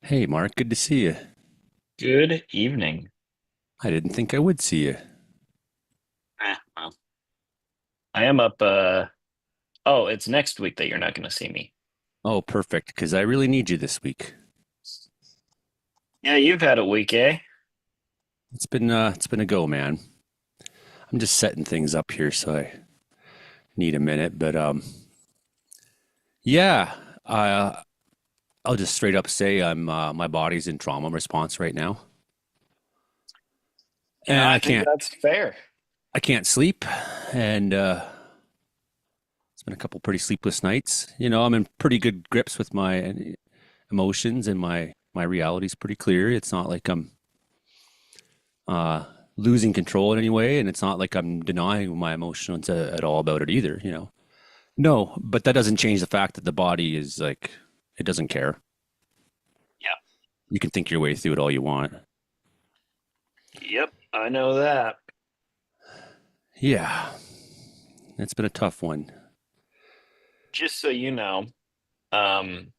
Hey, Mark, good to see you. Good evening. I didn't think I would see you. Well, I am up oh, it's next week that you're not gonna see me. Oh, perfect, because I really need you this week. Yeah, you've had a week, eh? It's been a go, man. I'm just setting things up here, so I need a minute. But yeah, I'll just straight up say my body's in trauma response right now, and I think that's fair. I can't sleep, and it's been a couple pretty sleepless nights. I'm in pretty good grips with my emotions, and my reality's pretty clear. It's not like I'm uh, losing control in any way, and it's not like I'm denying my emotions at all about it either. No, but that doesn't change the fact that the body is like it doesn't care. Yeah. You can think your way through it all you want. Yep, I know that. Yeah, it's been a tough one. Just so you know, um,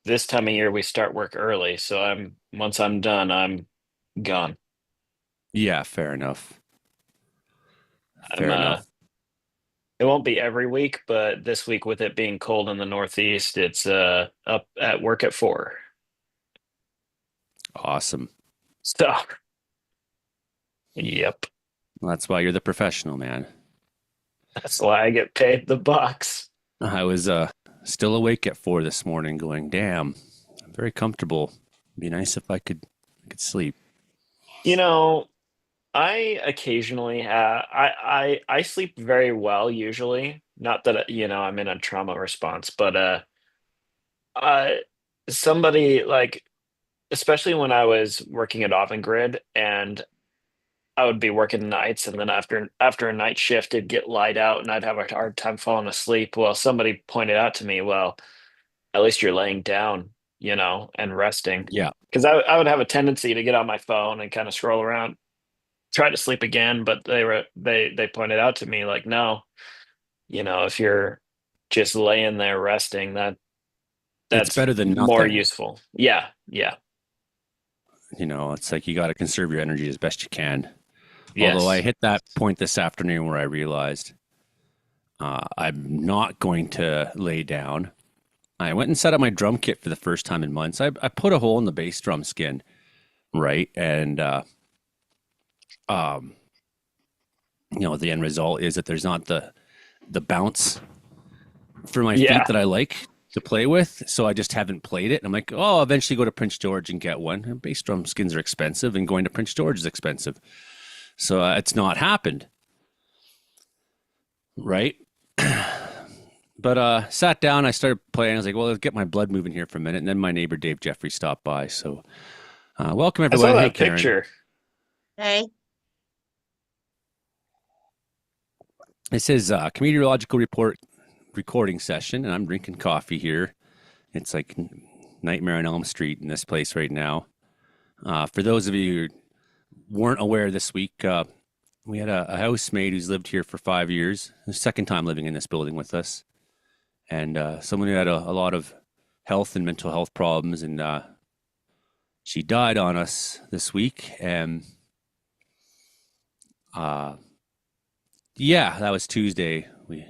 this time of year we start work early, so I'm once I'm done, I'm gone. Yeah, fair enough. I'm Fair enough. it won't be every week, but this week with it being cold in the Northeast, it's up at work at 4. Awesome. So, yep, Well, that's why you're the professional, man. that's why I get paid the bucks. I was still awake at 4 this morning, going, "Damn, I'm very comfortable. It'd be nice if I could sleep." You know, I occasionally I sleep very well usually. Not that I'm in a trauma response, but uh somebody like especially when I was working at Oven Grid and I would be working nights and then after a night shift it'd get light out and I'd have a hard time falling asleep. Well, somebody pointed out to me, well, at least you're laying down, and resting. Yeah, Because I would have a tendency to get on my phone and kind of scroll around, try to sleep again, but they pointed out to me like, no, if you're just laying there resting, it's that's better than more nothing. useful. Yeah, yeah, It's like you got to conserve your energy as best you can. Although I yes. hit that point this afternoon where I realized I'm not going to lay down. I went and set up my drum kit for the first time in months. I put a hole in the bass drum skin, right? And, um, the end result is that there's not the bounce for my feet Yeah. that I like to play with. So I just haven't played it. And I'm like, oh, I'll eventually go to Prince George and get one. And bass drum skins are expensive, and going to Prince George is expensive. So it's not happened, right? But sat down, I started playing. I was like, well, let's get my blood moving here for a minute. And then my neighbor Dave Jeffrey stopped by. So welcome I saw everyone. Hey that Karen. picture. Hey, This is Comedeorological report recording session, and I'm drinking coffee here. It's like Nightmare on Elm Street in this place right now. For those of you who weren't aware this week, we had a housemaid who's lived here for 5 years, the second time living in this building with us, and someone who had a lot of health and mental health problems, and she died on us this week. And uh, yeah, that was Tuesday. We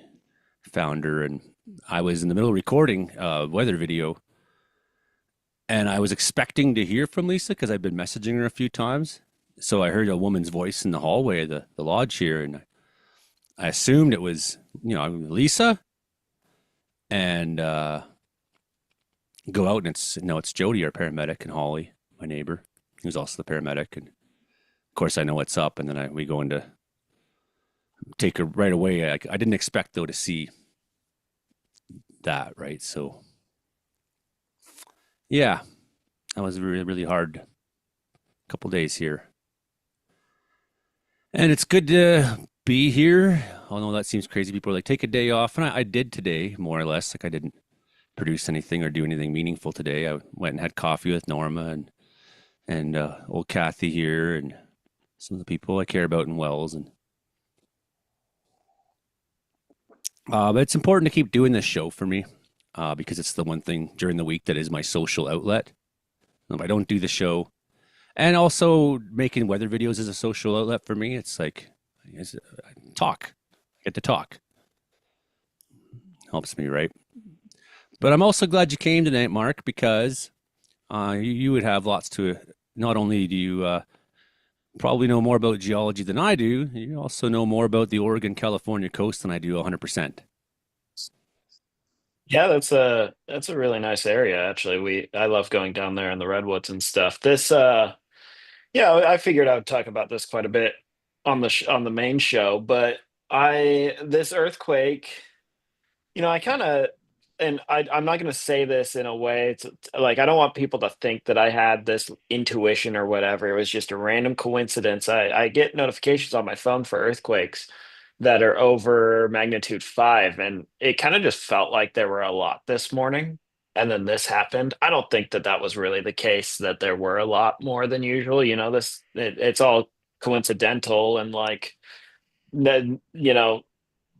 found her, and I was in the middle of recording a weather video, and I was expecting to hear from Lisa because I've been messaging her a few times. So I heard a woman's voice in the hallway of the lodge here, and I assumed it was, Lisa, and go out, and it's no, it's Jody, our paramedic, and Holly, my neighbor, who's also the paramedic, and of course I know what's up, and then we go into take her right away. I didn't expect though to see that, right? So yeah, that was a really really hard couple days here, and it's good to be here. Although that seems crazy, people are like take a day off, and I did today more or less. Like I didn't produce anything or do anything meaningful today. I went and had coffee with Norma and old Kathy here and some of the people I care about in Wells. And but it's important to keep doing this show for me because it's the one thing during the week that is my social outlet. I don't do the show. And also making weather videos is a social outlet for me. It's like it's, talk. I get to talk. Helps me, right? But I'm also glad you came tonight, Mark, because you would have lots to. Not only do you probably know more about geology than I do, you also know more about the Oregon California coast than I do 100%. Yeah, that's a really nice area actually. I love going down there in the redwoods and stuff. Yeah, I figured I would talk about this quite a bit on on the main show, but I this earthquake, I kind of, and I'm not going to say this in a way it's like I don't want people to think that I had this intuition or whatever. It was just a random coincidence. I get notifications on my phone for earthquakes that are over magnitude 5, and it kind of just felt like there were a lot this morning. And then this happened. I don't think that that was really the case, that there were a lot more than usual. It's all coincidental and like, then,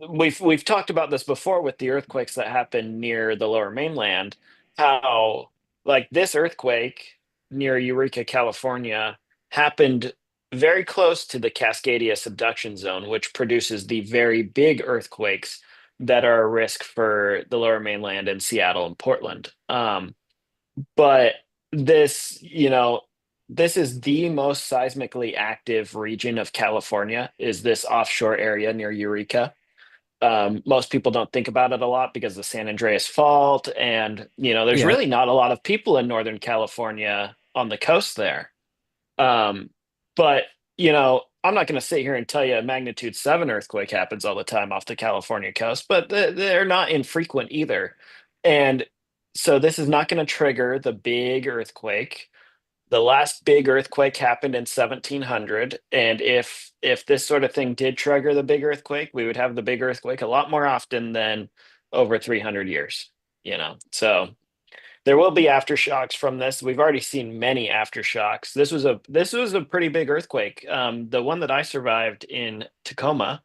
we've talked about this before with the earthquakes that happen near the lower mainland, how like this earthquake near Eureka, California happened very close to the Cascadia subduction zone, which produces the very big earthquakes that are a risk for the lower mainland and Seattle and Portland. But this, this is the most seismically active region of California, is this offshore area near Eureka. Most people don't think about it a lot because of the San Andreas Fault, and there's Yeah, really not a lot of people in Northern California on the coast there. Um, but I'm not going to sit here and tell you a magnitude 7 earthquake happens all the time off the California coast, but they're not infrequent either. And so this is not going to trigger the big earthquake. The last big earthquake happened in 1700, and if this sort of thing did trigger the big earthquake, we would have the big earthquake a lot more often than over 300 years, So there will be aftershocks from this. We've already seen many aftershocks. This was a pretty big earthquake. The one that I survived in Tacoma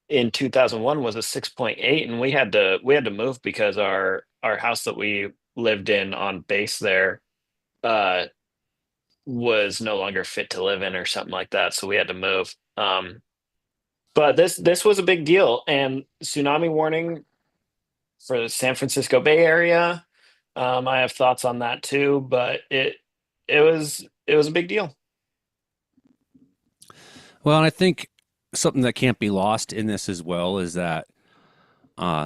in 2001 was a 6.8, and we had to move because our house that we lived in on base there uh was no longer fit to live in or something like that, so we had to move. But this was a big deal, and tsunami warning for the San Francisco Bay Area. I have thoughts on that too, but it was a big deal. well, and I think something that can't be lost in this as well is that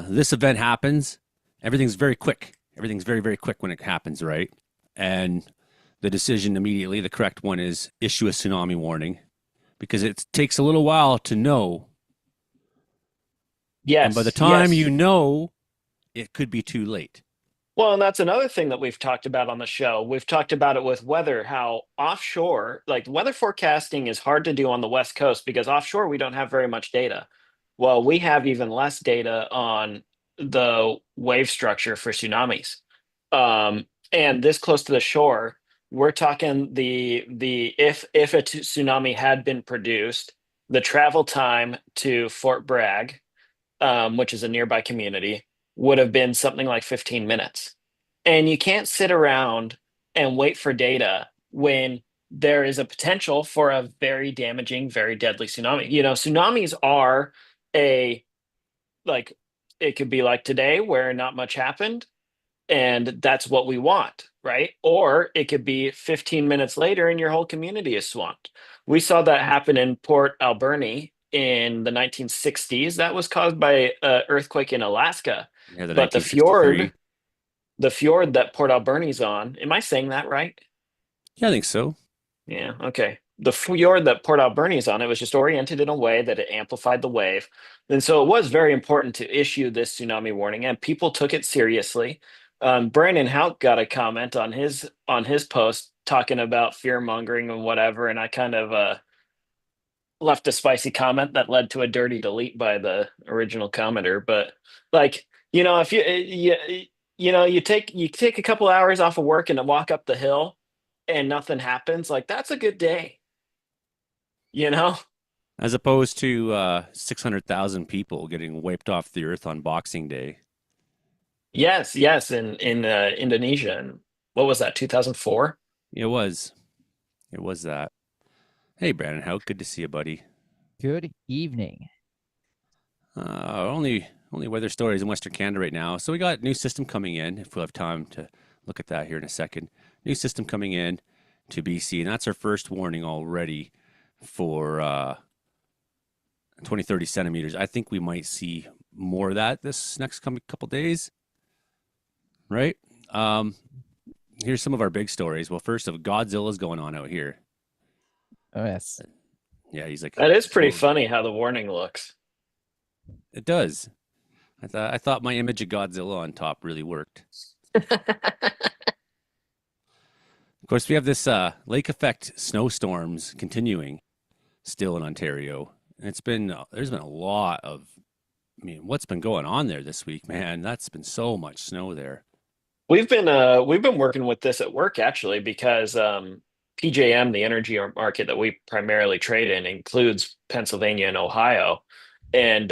this event happens. Everything's very quick. Everything's very, very quick when it happens, right? And the decision immediately, the correct one is issue a tsunami warning because it takes a little while to know. And by the Yes, time you yes. know, it could be too late. Well, and that's another thing that we've talked about on the show. We've talked about it with weather, how offshore, like weather forecasting is hard to do on the West Coast because offshore we don't have very much data. Well, we have even less data on the wave structure for tsunamis. And this close to the shore, we're talking the if a tsunami had been produced, the travel time to Fort Bragg, which is a nearby community, would have been something like 15 minutes. And you can't sit around and wait for data when there is a potential for a very damaging, very deadly tsunami. Tsunamis are a like it could be like today where not much happened, and that's what we want, right? Or it could be 15 minutes later and your whole community is swamped. We saw that happen in Port Alberni in the 1960s. That was caused by an earthquake in Alaska. Yeah, the But 1963. the fjord that Port Alberni's on, am I saying that right? Yeah, I think so. Yeah, okay. The fjord that Port Alberni is on, it was just oriented in a way that it amplified the wave. And so it was very important to issue this tsunami warning, and people took it seriously. Brandon Houck got a comment on his post talking about fear mongering and whatever, and I kind of left a spicy comment that led to a dirty delete by the original commenter. But like, if you take a couple hours off of work and walk up the hill and nothing happens, like that's a good day, you know? As opposed to 600,000 people getting wiped off the earth on Boxing Day. Yes, yes, in Indonesia, and what was that, 2004? It was. It was that. Hey, Brandon, how good to see you, buddy. Good evening. Only weather stories in Western Canada right now. So we got new system coming in. If we'll have time to look at that here in a second, new system coming in to BC, and that's our first warning already for 20, 30 centimeters. I think we might see more of that this next coming couple days, right? Um, Here's some of our big stories. Well, first of Godzilla's going on out here. Oh yes. Yeah, he's like That is pretty totally. funny how the warning looks. It does. I thought my image of Godzilla on top really worked. Of course, we have this lake effect snowstorms continuing still in Ontario, and there's been a lot of. I mean, what's been going on there this week, man? That's been so much snow there. We've been working with this at work actually because PJM, the energy market that we primarily trade in, includes Pennsylvania and Ohio. And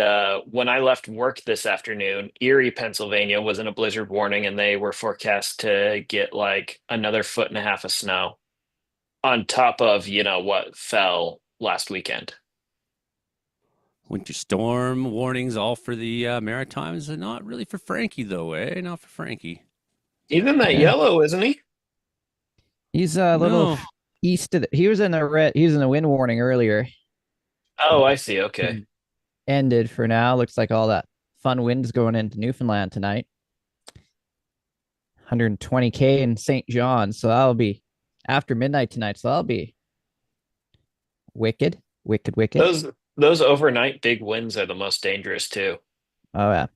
when I left work this afternoon, Erie, Pennsylvania was in a blizzard warning, and they were forecast to get like another foot and a half of snow on top of, what fell last weekend. Winter storm warnings all for the Maritimes, and not really for Frankie though, eh? Not for Frankie. He's in that Yeah. yellow, isn't he? He's a little No. east of he was in the red he was in the wind warning earlier. Oh, I see. Okay. Ended for now. Looks like all that fun wind's going into Newfoundland tonight. 120k in St. John. So that'll be after midnight tonight. So that'll be wicked. Wicked, wicked. Those overnight big winds are the most dangerous too. Oh yeah.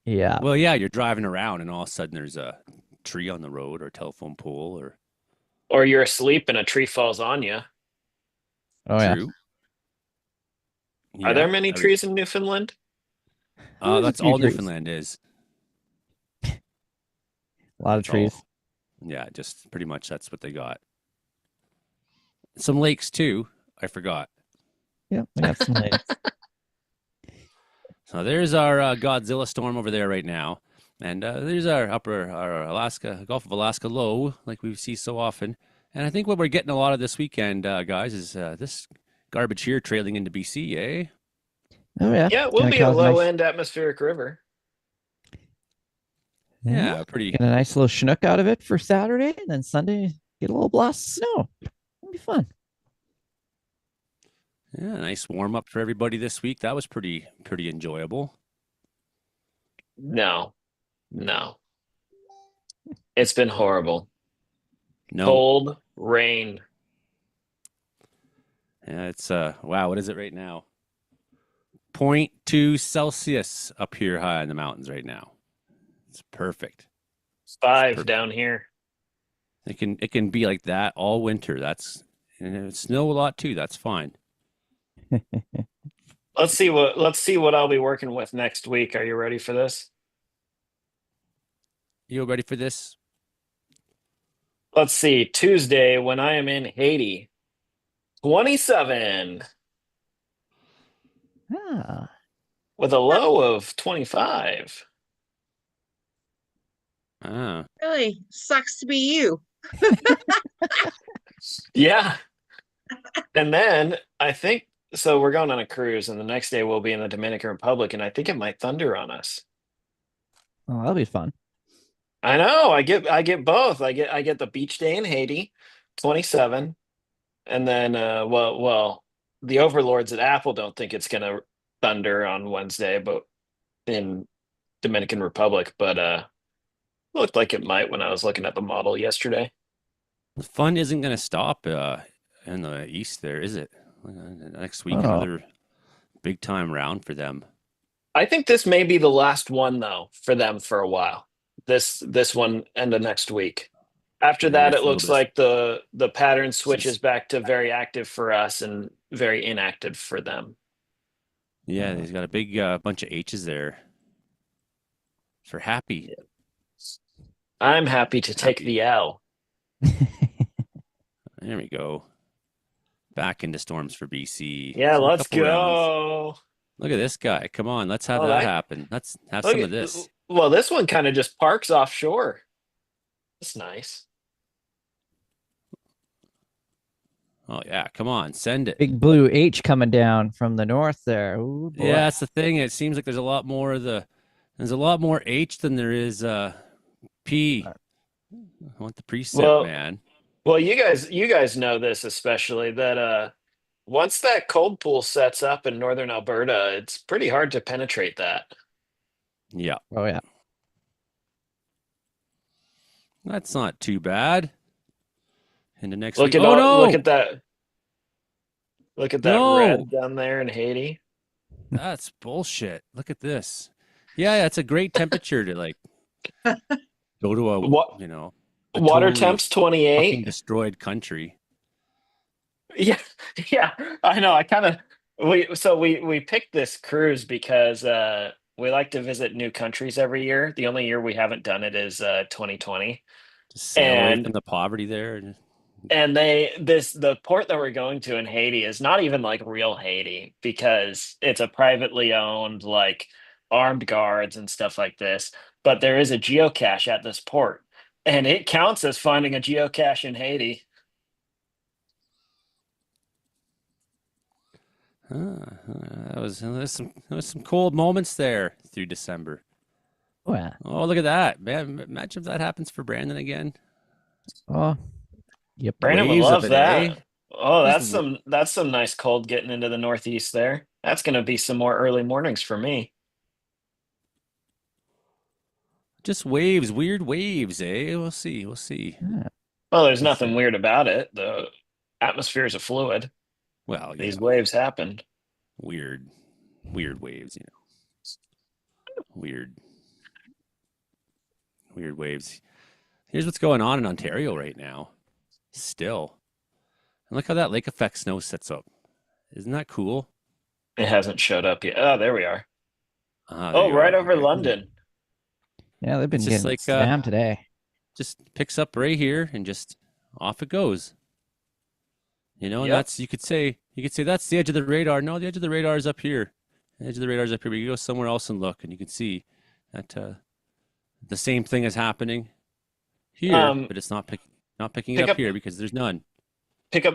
Yeah. Well, yeah, you're driving around, and all of a sudden there's a tree on the road or a telephone pole or Or you're asleep and a tree falls on you. Oh yeah. true. Are there Yeah, many trees in Newfoundland? There's a that's few all trees. Newfoundland is. A lot of That's all. trees. Yeah, just pretty much that's what they got. Some lakes too. I forgot. Yeah, we got some lakes. So there's our Godzilla storm over there right now, and there's our Alaska Gulf of Alaska low, like we see so often. And I think what we're getting a lot of this weekend, guys, is this garbage here trailing into BC, eh? Oh yeah. Yeah, it will Gonna be a cause a low nice end atmospheric river. yeah. Yeah, pretty. Get a nice little schnook out of it for Saturday, and then Sunday get a little blast of snow. It'll be fun. Yeah, nice warm up for everybody this week. That was pretty enjoyable. No, no. It's been horrible. No, Cold, rain. yeah, it's wow. What is it right now? Point 0.2 Celsius up here high in the mountains right now. It's perfect. It's Five perfect. down here. It can be like that all winter. And it snow a lot too. That's fine. Let's see what I'll be working with next week. Are you ready for this? You ready for this? Let's see. Tuesday when I am in Haiti. 27 Ah. with a low of 25. Ah, Really sucks to be you. Yeah. And then I think so we're going on a cruise, and the next day we'll be in the Dominican Republic, and I think it might thunder on us. Oh, that'll be fun. I know. I get both. I get the beach day in Haiti, 27, and then the overlords at Apple don't think it's gonna thunder on Wednesday, but in Dominican Republic, but looked like it might when I was looking at the model yesterday. the fun isn't going to stop in the east there, is it? Next week, Oh. another big time round for them. I think this may be the last one though for them for a while. This one and the next week. After Yeah, that, with it a little looks bit of like the pattern switches seas- back to very active for us and very inactive for them. Yeah, Oh. he's got a big bunch of H's there for happy. I'm happy to take the L. There we go. Back into storms for BC. Yeah, So a let's couple rounds. go. Look at this guy. Come on, let's have Oh, that that happen. Let's have look some of at this. well, this one kind of just parks offshore. That's nice. Oh yeah, come on, send it. Big blue H coming down from the north there. Ooh Yeah, boy. that's the thing. It seems like there's a lot more H than there is P. I want the precept, Well, man. well, you guys know this especially that once that cold pool sets up in northern Alberta, it's pretty hard to penetrate that. Yeah, Oh yeah. that's not too bad. Into next Look week. at Oh all look no, at that look at that no, red down there in Haiti. that's bullshit. Look at this. Yeah, it's a great temperature to like go to What a water totally temps fucking 28? destroyed country. Yeah, yeah, I know. I kind of we picked this cruise because we like to visit new countries every year. The only year we haven't done it is 2020. Just sail away And from the poverty there. the port that we're going to in Haiti is not even like real Haiti because it's a privately owned like armed guards and stuff like this. But there is a geocache at this port, and it counts as finding a geocache in Haiti. There was some cold moments there through December. Oh yeah. Oh, look at that, man! Imagine if that happens for Brandon again. Oh, yep. Brandon would Waves of love it, eh? that. Oh, Just that's some nice cold getting into the Northeast there. That's going to be some more early mornings for me. just waves, weird waves, eh? We'll see. We'll see. Yeah. Well, there's It's nothing weird about it. The atmosphere is a fluid. well, These waves happen. weird, weird waves. Weird, weird waves. Here's what's going on in Ontario right now. Still, and look how that lake effect snow sets up. Isn't that cool? It hasn't showed up yet. Oh, there we are. Ah, there Oh, you right are. over Okay. London. Yeah, they've It's been just getting like slammed today. just picks up right here and just off it goes. And Yep. that's you could say that's the edge of the radar. No, the edge of the radar is up here. The edge of the radar is up here. But you go somewhere else and look, and you can see that the same thing is happening here, Um, but it's not picking it pick up up, here because there's none.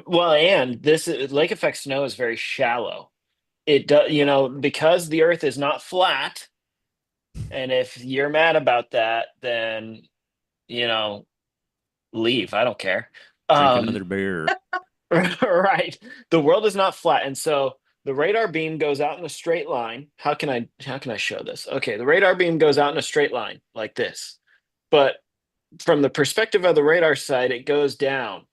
well, and lake effect snow is very shallow. It does, because the Earth is not flat. And if you're mad about that, then, you know, leave. I don't care. Drink Um, another beer. right. The world is not flat. And so the radar beam goes out in a straight line. How can I show this? Okay, the radar beam goes out in a straight line like this. But from the perspective of the radar side, it goes down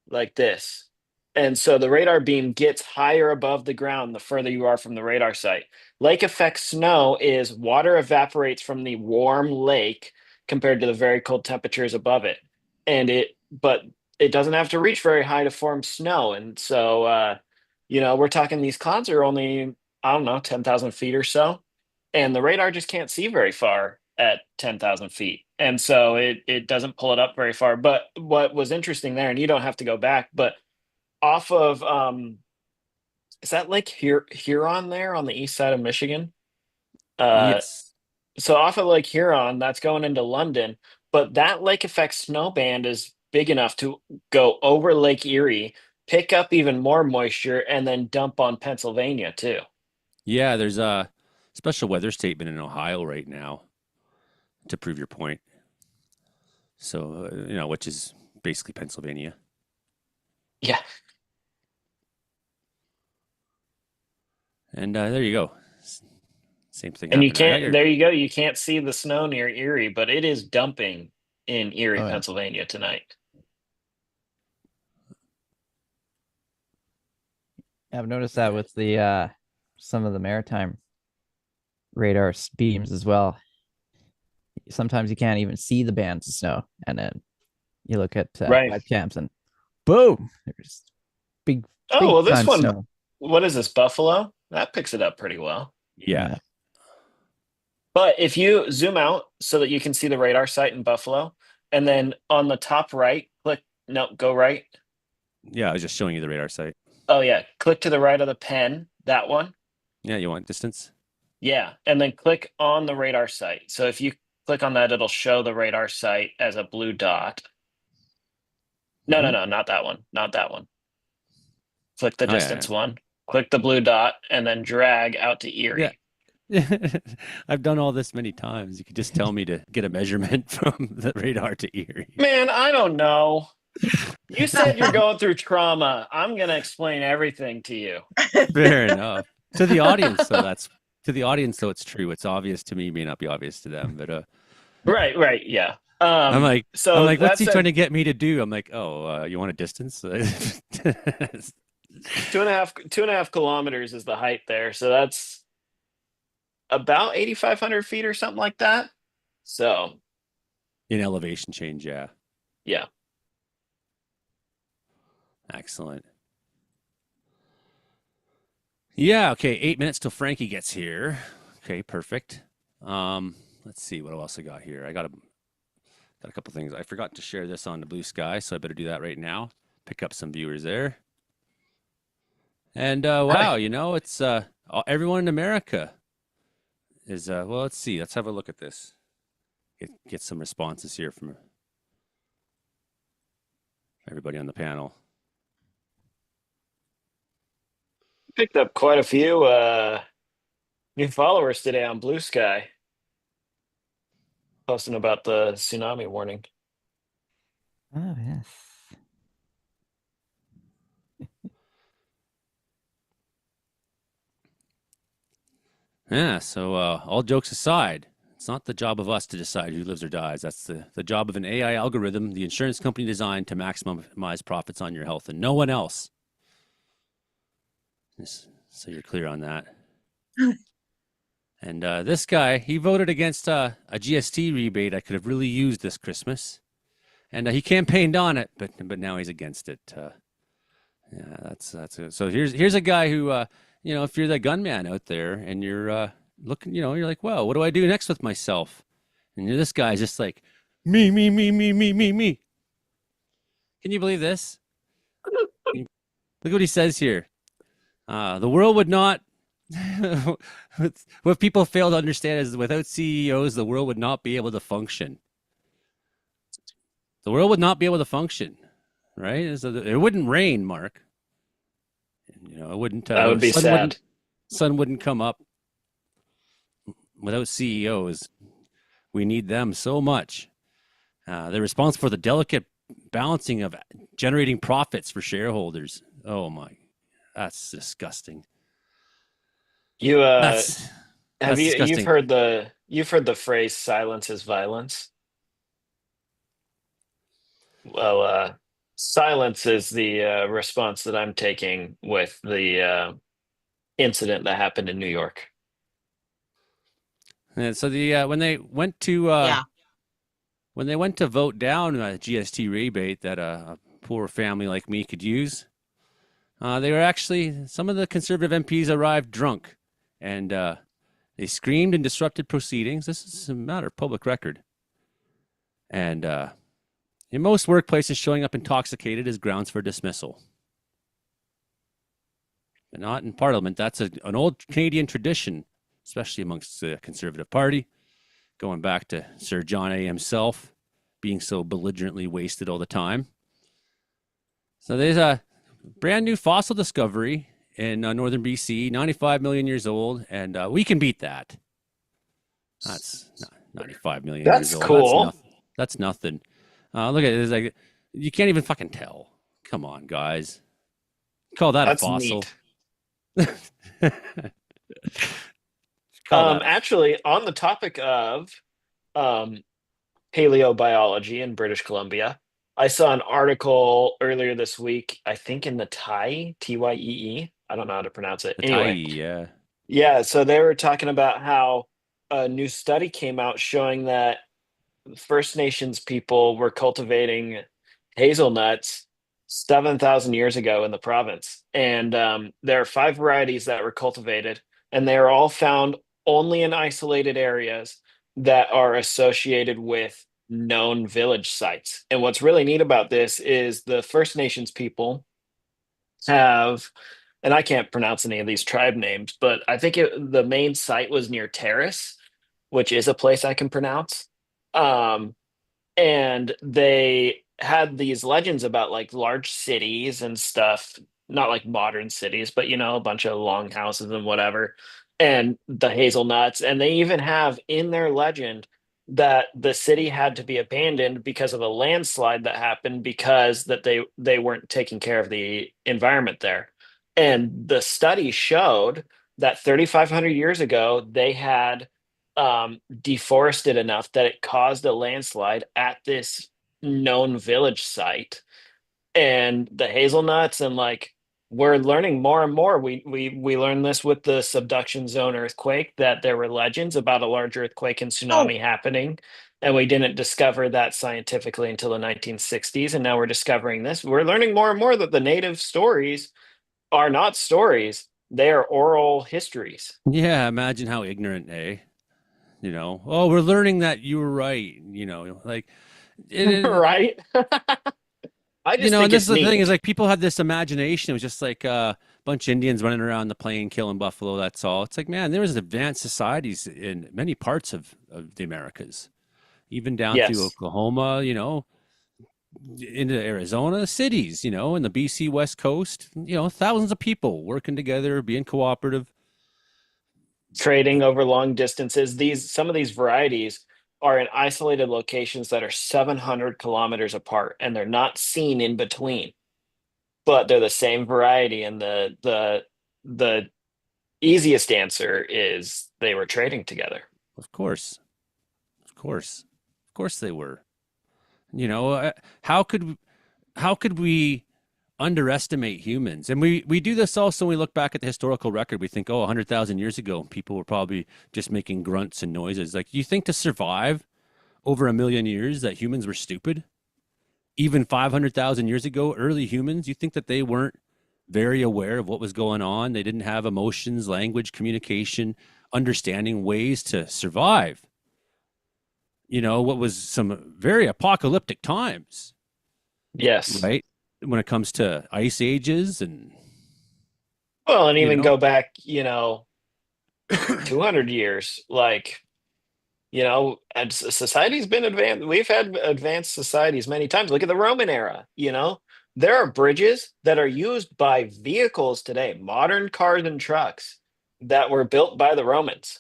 like this. And so the radar beam gets higher above the ground the further you are from the radar site. Lake effect snow is water evaporates from the warm lake compared to the very cold temperatures above it. But it doesn't have to reach very high to form snow. And so, we're talking these clouds are only, I don't know, 10,000 feet or so. And the radar just can't see very far at 10,000 feet. And so it doesn't pull it up very far. But what was interesting there, and you don't have to go back, but off of is that Lake Huron there on the east side of Michigan? Uh, Yes. so off of Lake Huron, that's going into London, but that lake effect snow band is big enough to go over Lake Erie, pick up even more moisture, and then dump on Pennsylvania too. Yeah, there's a special weather statement in Ohio right now to prove your point. So, which is basically Pennsylvania. Yeah. And there you go. Same thing And you happened. I got can't, your there you go. You can't see the snow near Erie, but it is dumping in Erie, Oh yeah. Pennsylvania tonight. I've noticed that with the some of the maritime radar beams as well. Sometimes you can't even see the bands of snow, and then you look at Right. webcams and boom, there's big, Oh, big well, this time one, snow. what is this, Buffalo? That picks it up pretty well. yeah. But if you zoom out so that you can see the radar site in Buffalo, and then on the top right, click, no, go right. Yeah, I was just showing you the radar site. Oh, yeah. Click to the right of the pen, that one. Yeah, you want distance? Yeah. And then click on the radar site. So if you Click on that, it'll show the radar site as a blue dot. No, Mhm. not that one. Not that one. Click the Oh yeah, distance one. Click the blue dot and then drag out to yeah. Erie. I've done all this many times. You could just tell me to get a measurement from the radar to Erie. Man, I don't know. You said you're going through trauma. I'm going to explain everything to you. Fair enough. To the audience, though, it's true. It's obvious to me, may not be obvious to them. But Right, yeah. I'm like, So what's that he trying said, to get me to do? I'm like, oh, you want a distance? 2.5 kilometers is the height there. So that's about 8,500 feet or something like that. So In elevation change, yeah. yeah. Excellent. Yeah, okay, 8 minutes till Frankie gets here. Okay, perfect. Let's see what else I got here. I got a couple things. I forgot to share this on the Blue Sky, so I better do that right now. Pick up some viewers there. And wow, it's everyone in America is well, let's see. Let's have a look at this. Get some responses here from everybody on the panel. Picked up quite a few new followers today on Blue Sky, posting about the tsunami warning. Oh yes. Yeah, so all jokes aside, it's not the job of us to decide who lives or dies. That's the job of an AI algorithm the insurance company designed to maximize profits on your health and no one else. Just so you're clear on that. And this guy, he voted against a GST rebate I could have really used this Christmas. And he campaigned on it, but now he's against it. Yeah, that's it. So here's a guy who, if you're the gunman out there and you're looking, you're like, well, what do I do next with myself? And this guy's just like, me, me, me, me, me, me, me. Can you believe this? Look what he says here. The world would not. What people fail to understand is without CEOs, the world would not be able to function. The world would not be able to function, right? So it wouldn't rain, Mark. It wouldn't. That would be sad. Sun wouldn't come up without CEOs. We need them so much. They're responsible for the delicate balancing of generating profits for shareholders. Oh my, that's disgusting. You That's have disgusting. you've heard the phrase "silence is violence." Well, silence is the response that I'm taking with the incident that happened in New York. And so the Yeah. when they went to vote down a GST rebate that a poor family like me could use, they were actually some of the conservative MPs arrived drunk, and they screamed and disrupted proceedings. This is a matter of public record, and in most workplaces, showing up intoxicated is grounds for dismissal. But not in Parliament. That's an old Canadian tradition, especially amongst the Conservative Party, going back to Sir John A. himself being so belligerently wasted all the time. So there's a brand new fossil discovery in northern BC, 95 million years old, and we can beat that. That's not 95 million That's years old. cool. That's nothing. Look at it. It's like you can't even fucking tell. Come on, guys. Call that That's a fossil. neat. Call that. Actually, on the topic of paleobiology in British Columbia, I saw an article earlier this week, I think in the Tyee. I don't know how to pronounce it. The Anyway, Tyee, yeah. yeah, so they were talking about how a new study came out showing that First Nations people were cultivating hazelnuts 7,000 years ago in the province. And there are five varieties that were cultivated, and they are all found only in isolated areas that are associated with known village sites. And what's really neat about this is the First Nations people have, and I can't pronounce any of these tribe names, but I think the main site was near Terrace, which is a place I can pronounce. Um, and they had these legends about like large cities and stuff, not like modern cities, but a bunch of long houses and whatever, and the hazelnuts. And they even have in their legend that the city had to be abandoned because of a landslide that happened because that they weren't taking care of the environment there. And the study showed that 3,500 years ago they had deforested enough that it caused a landslide at this known village site. And the hazelnuts and like we're learning more and more. We learned this with the subduction zone earthquake that there were legends about a large earthquake and Oh, tsunami happening. And we didn't discover that scientifically until the 1960s. And now we're discovering this. We're learning more and more that the native stories are not stories, they are oral histories. Yeah, imagine how ignorant, eh? Oh, we're learning that you were right. Like, Right? I just and think this is it's the thing is neat. like people had this imagination. It was just like a bunch of Indians running around the plain killing buffalo. That's all. It's like, man, there was advanced societies in many parts of the Americas, even down through Yes. Oklahoma, into Arizona, cities, in the BC West Coast, thousands of people working together, being cooperative. Trading over long distances. These some of these varieties are in isolated locations that are 700 kilometers apart and they're not seen in between, but they're the same variety. And the easiest answer is they were trading together. Of course, of course, of course they were. You know, uh, how could how could we underestimate humans? And we do this also when we look back at the historical record. We think, oh, 100,000 years ago, people were probably just making grunts and noises. Like, you think to survive over 1 million years that humans were stupid? Even 500,000 years ago, early humans, you think that they weren't very aware of what was going on? They didn't have emotions, language, communication, understanding ways to survive. What was some very apocalyptic times, Yes. right? When it comes to ice ages and, Well, and you even know, go back, 200 years, like, and society's been advanced. We've had advanced societies many times. Look at the Roman era. There are bridges that are used by vehicles today, modern cars and trucks that were built by the Romans.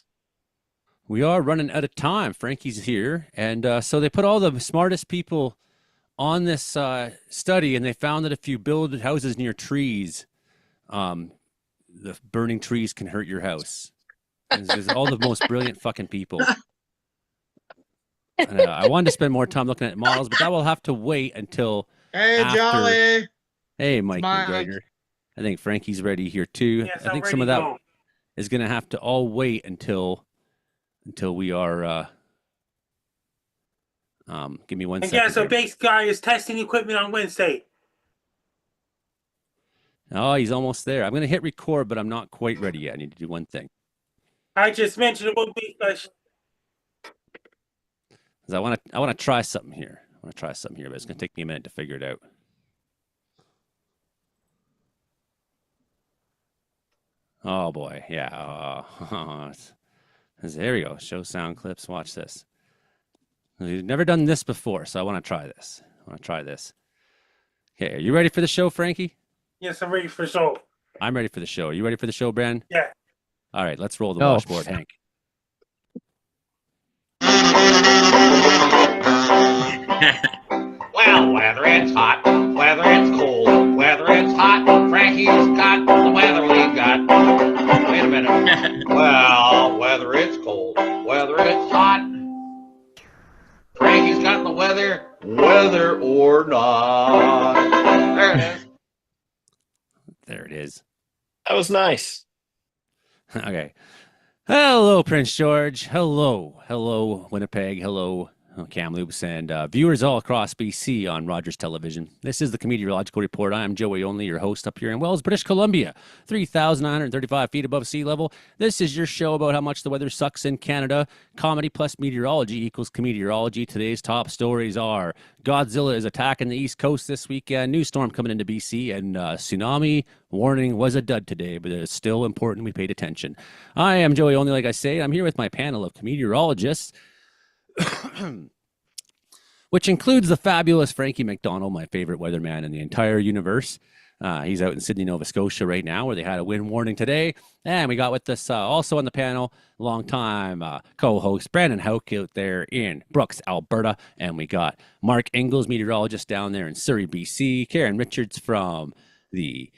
we are running out of time. Frankie's here. And so they put all the smartest people on this study, and they found that if you build houses near trees, um, the burning trees can hurt your house. And there's all the most brilliant fucking people. And, I wanted to spend more time looking at models, but that will have to wait until hey, after. Jolly. Hey, It's Mike Mike. McGregor. I think Frankie's ready here too. Yes, I I'm think some ready of to that go. is going to have to all wait until we are. Give me one And yeah, second so here. base guy is testing equipment on Wednesday. Oh, he's almost there. I'm going to hit record, but I'm not quite ready yet. I need to do one thing. I just mentioned about base guys. 'Cause I want to try something here. I want to try something here, but it's going to take me a minute to figure it out. Oh boy, yeah. There we go. Show sound clips. Watch this. We've never done this before, so I want to try this. Okay, are you ready for the show, Frankie? Yes, I'm ready for show. I'm ready for the show. Are you ready for the show, Brand? Yeah. All right, let's roll the Go. washboard, Hank. Well, whether it's hot, whether it's cold, whether it's hot, Frankie's got the weather we got. Wait a minute. Well, whether it's cold, whether it's hot, Frankie's got the weather, whether or not. There it is. There it is. That was nice. Okay. Hello, Prince George. Hello, Winnipeg. Hello, Kamloops, and viewers all across BC on Rogers Television. This is the Comedeorological Report. I am Joey Only, your host up here in Wells, British Columbia, 3,935 feet above sea level. This is your show about how much the weather sucks in Canada. Comedy plus meteorology equals Comedeorology. Today's top stories are Godzilla is attacking the East Coast this weekend, new storm coming into BC, and tsunami warning was a dud today, but it's still important we paid attention. I am Joey Only, like I say. I'm here with my panel of Comedeorologists. which includes the fabulous Frankie McDonald, my favorite weatherman in the entire universe. He's out in Sydney, Nova Scotia right now, where they had a wind warning today. And we got with us also on the panel, longtime co-host Brandon Houck out there in Brooks, Alberta. And we got Mark Ingalls, meteorologist down there in Surrey, BC. Karen Richards from the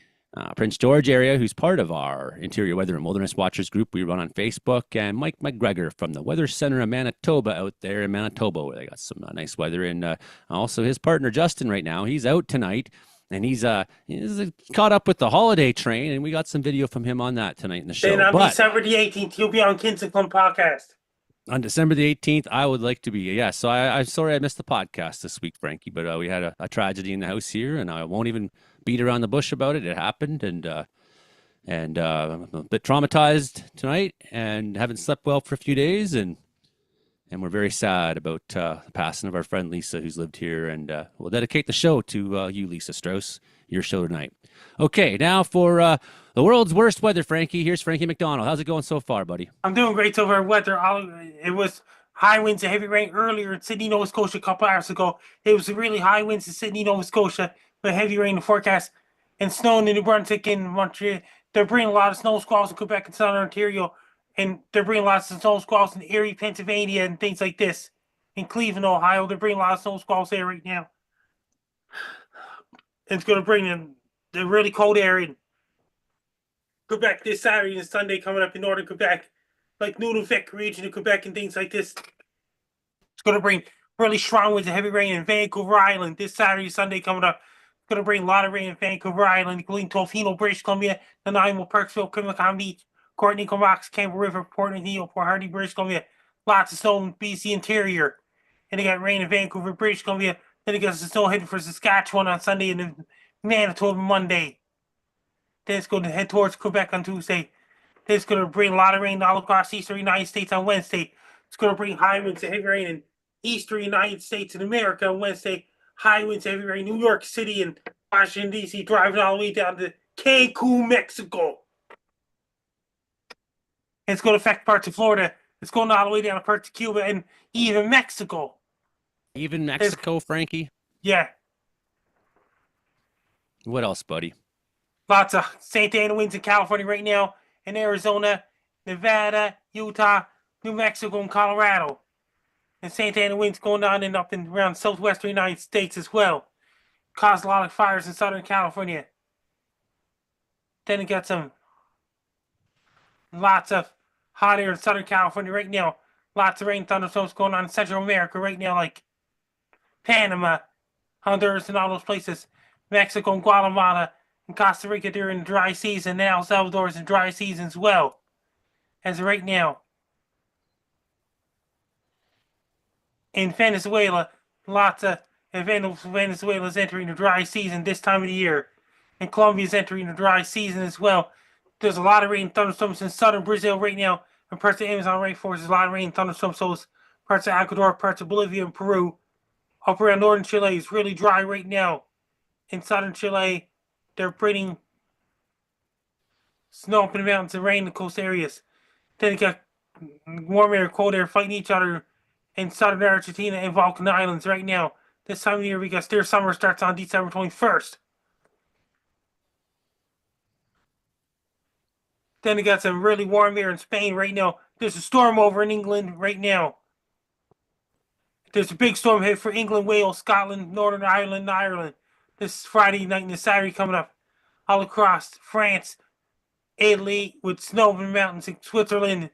Prince George area, who's part of our Interior Weather and Wilderness Watchers group we run on Facebook, and Mike McGregor from the Weather Center of Manitoba out there in Manitoba, where they got some nice weather. And also his partner Justin right now, he's out tonight, and he's caught up with the holiday train, and we got some video from him on that tonight in the show. Then on But December the 18th, he'll be on Kinsicum podcast. on December the 18th, I would like to be. Yeah, so I'm sorry I missed the podcast this week, Frankie, but we had a tragedy in the house here, and I won't even beat around the bush about it. It happened, and I'm a bit traumatized tonight, and haven't slept well for a few days, and we're very sad about the passing of our friend Lisa, who's lived here, and we'll dedicate the show to you, Lisa Strauss, your show tonight. Okay, now for the world's worst weather, Frankie. Here's Frankie McDonald. How's it going so far, buddy? I'm doing great so far. Weather. It was high winds and heavy rain earlier in Sydney, Nova Scotia a couple hours ago. It was really high winds in Sydney, Nova Scotia, with heavy rain in the forecast, and snow in New Brunswick and Montreal. They're bringing a lot of snow squalls in Quebec and Southern Ontario, and they're bringing lots of snow squalls in Erie, Pennsylvania, and things like this. In Cleveland, Ohio, they're bringing a lot of snow squalls there right now. And it's going to bring in the really cold air in Quebec this Saturday and Sunday coming up in northern Quebec, like Nunavik region of Quebec and things like this. It's going to bring really strong winds and heavy rain in Vancouver Island this Saturday and Sunday coming up. It's going to bring a lot of rain in Vancouver Island, including Tofino, British Columbia, Nanaimo, Perksville, Kimlicon Beach, Courtney, Comox, Campbell River, Port Neal, Port Hardy, British Columbia. Lots of snow in BC interior. And they got rain in Vancouver, British Columbia. Then they got some snow heading for Saskatchewan on Sunday and then Manitoba Monday. Then it's going to head towards Quebec on Tuesday. Then it's going to bring a lot of rain all across the eastern United States on Wednesday. It's going to bring high winds and heavy rain in eastern United States and America on Wednesday. High winds, heavy rain, New York City and Washington, D.C., driving all the way down to Cancun, Mexico. And it's going to affect parts of Florida. It's going all the way down to parts of Cuba and even Mexico. Even Mexico, Frankie? Yeah. What else, buddy? Lots of Santa Ana winds in California right now, in Arizona, Nevada, Utah, New Mexico, and Colorado. And Santa Ana winds going on and up and around southwestern United States as well. Caused a lot of fires in Southern California. Then it got lots of hot air in Southern California right now. Lots of rain, thunderstorms going on in Central America right now, like Panama, Honduras, and all those places. Mexico and Guatemala and Costa Rica during the dry season. And El Salvador's in dry season as well. As of right now. In Venezuela, lots of Venezuela's entering the dry season this time of the year. And Colombia's entering the dry season as well. There's a lot of rain and thunderstorms in southern Brazil right now. And parts of the Amazon rainforest, there's a lot of rain and thunderstorms. So parts of Ecuador, parts of Bolivia and Peru. Up around northern Chile is really dry right now. In southern Chile, they're bringing snow up in the mountains and rain in the coast areas. Then you got warm air, cold air fighting each other in southern Argentina and Balkan Islands right now. This time of year, because their summer starts on December 21st. Then you got some really warm air in Spain right now. There's a storm over in England right now. There's a big storm hit for England, Wales, Scotland, Northern Ireland, and Ireland. This Friday night and this Saturday coming up. All across France, Italy, with snow in the mountains in Switzerland.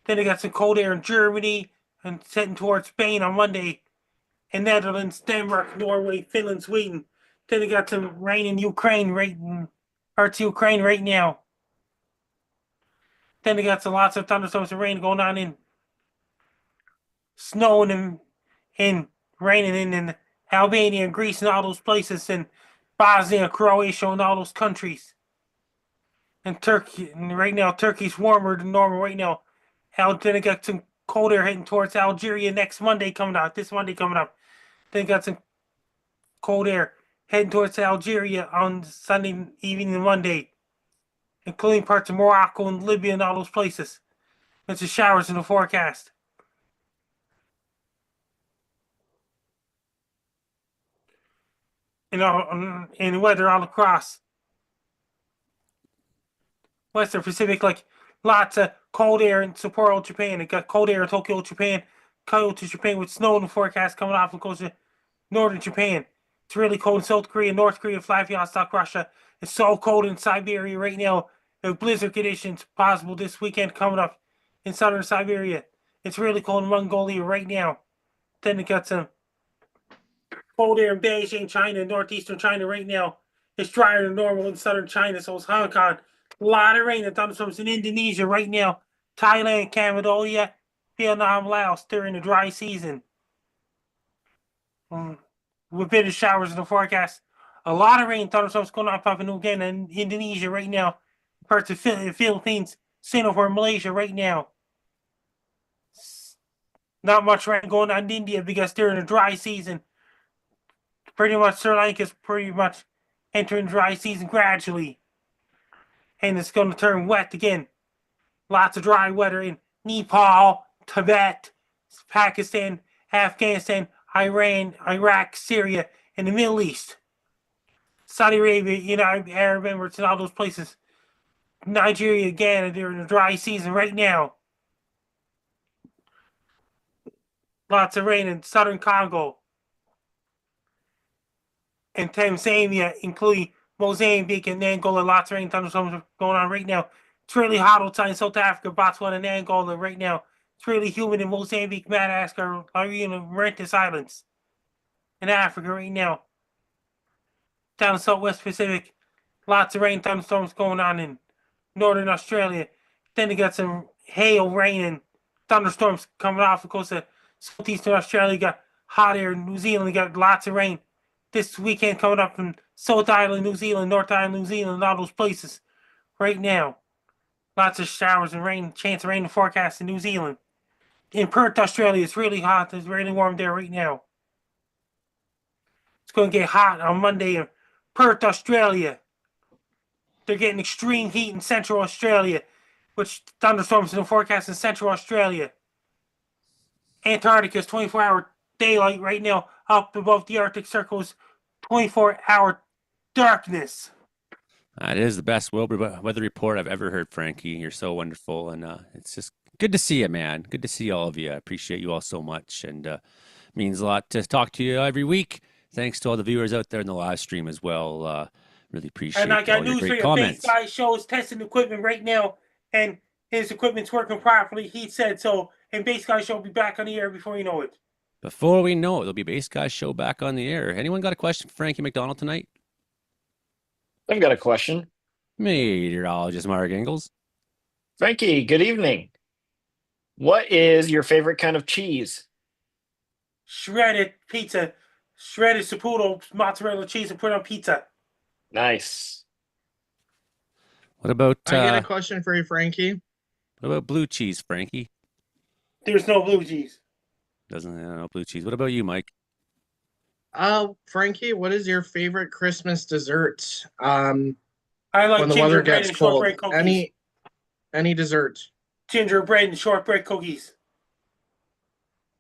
Then they got some cold air in Germany and heading towards Spain on Monday. In Netherlands, Denmark, Norway, Finland, Sweden. Then they got some rain in Ukraine right now. Then they got some lots of thunderstorms and rain going on in snow and raining in Albania and Greece and all those places, and Bosnia, Croatia, and all those countries. And Turkey, and right now, Turkey's warmer than normal right now. Then they got some cold air heading towards Algeria this Monday coming up. Then got some cold air heading towards Algeria on Sunday evening and Monday, including parts of Morocco and Libya and all those places. There's showers in the forecast. and weather all across Western Pacific, like lots of cold air in Sapporo, Japan. It got cold air in Tokyo, Japan, Kyoto, Japan, with snow in the forecast coming off the coast of northern Japan. It's really cold in South Korea, North Korea, Vladivostok, Russia. It's so cold in Siberia right now. There's blizzard conditions possible this weekend coming up in southern Siberia. It's really cold in Mongolia right now. Then it got some cold air in Beijing, China, northeastern China right now. It's drier than normal in southern China, so it's Hong Kong. A lot of rain and thunderstorms in Indonesia right now. Thailand, Cambodia, Vietnam, Laos during the dry season. With bit of showers in the forecast. A lot of rain and thunderstorms going on Papua New Guinea and Indonesia right now. Parts of Philippines, Singapore, Malaysia right now. Not much rain going on in India because they're in a dry season. Pretty much Sri Lanka's pretty much entering dry season gradually. And it's going to turn wet again. Lots of dry weather in Nepal, Tibet, Pakistan, Afghanistan, Iran, Iraq, Syria, and the Middle East. Saudi Arabia, United Arab Emirates, and all those places. Nigeria, Ghana, they're in a dry season right now. Lots of rain in southern Congo and Tanzania, including Mozambique and Angola. Lots of rain, thunderstorms going on right now. It's really hot outside in South Africa, Botswana, and Angola right now. It's really humid in Mozambique, Madagascar, Mauritius Islands, in Africa right now. Down in Southwest Pacific, lots of rain, thunderstorms going on in northern Australia. Then they got some hail, rain, and thunderstorms coming off the coast of southeastern Australia. You got hot air in New Zealand. You got lots of rain this weekend coming up from South Island, New Zealand, North Island, New Zealand, all those places right now. Lots of showers and rain, chance of rain in the forecast in New Zealand. In Perth, Australia, it's really hot. It's really warm there right now. It's going to get hot on Monday in Perth, Australia. They're getting extreme heat in Central Australia, which thunderstorms in the forecast in Central Australia. Antarctica's 24-hour daylight right now. Up above the Arctic Circle's 24-hour darkness. That is the best weather report I've ever heard, Frankie. You're so wonderful, and it's just good to see you, man. Good to see all of you. I appreciate you all so much, and it means a lot to talk to you every week. Thanks to all the viewers out there in the live stream as well. Really appreciate And I got all your news for great you. comments. Base Guy Show is testing equipment right now, and his equipment's working properly. He said so. And Base Guy Show will be back on the air before you know it. Before we know it, there'll be Base Guys Show back on the air. Anyone got a question for Frankie McDonald tonight? I've got a question. Meteorologist Mark Ingalls. Frankie, good evening. What is your favorite kind of cheese? Shredded pizza, shredded Saputo mozzarella cheese, and put on pizza. Nice. What about I get a question for you, Frankie. what about blue cheese, Frankie? There's no blue cheese. Doesn't know blue cheese. What about you, Mike? Frankie, what is your favorite Christmas dessert? I like When the weather gingerbread gets and cold, shortbread cookies. any dessert. Gingerbread and shortbread cookies.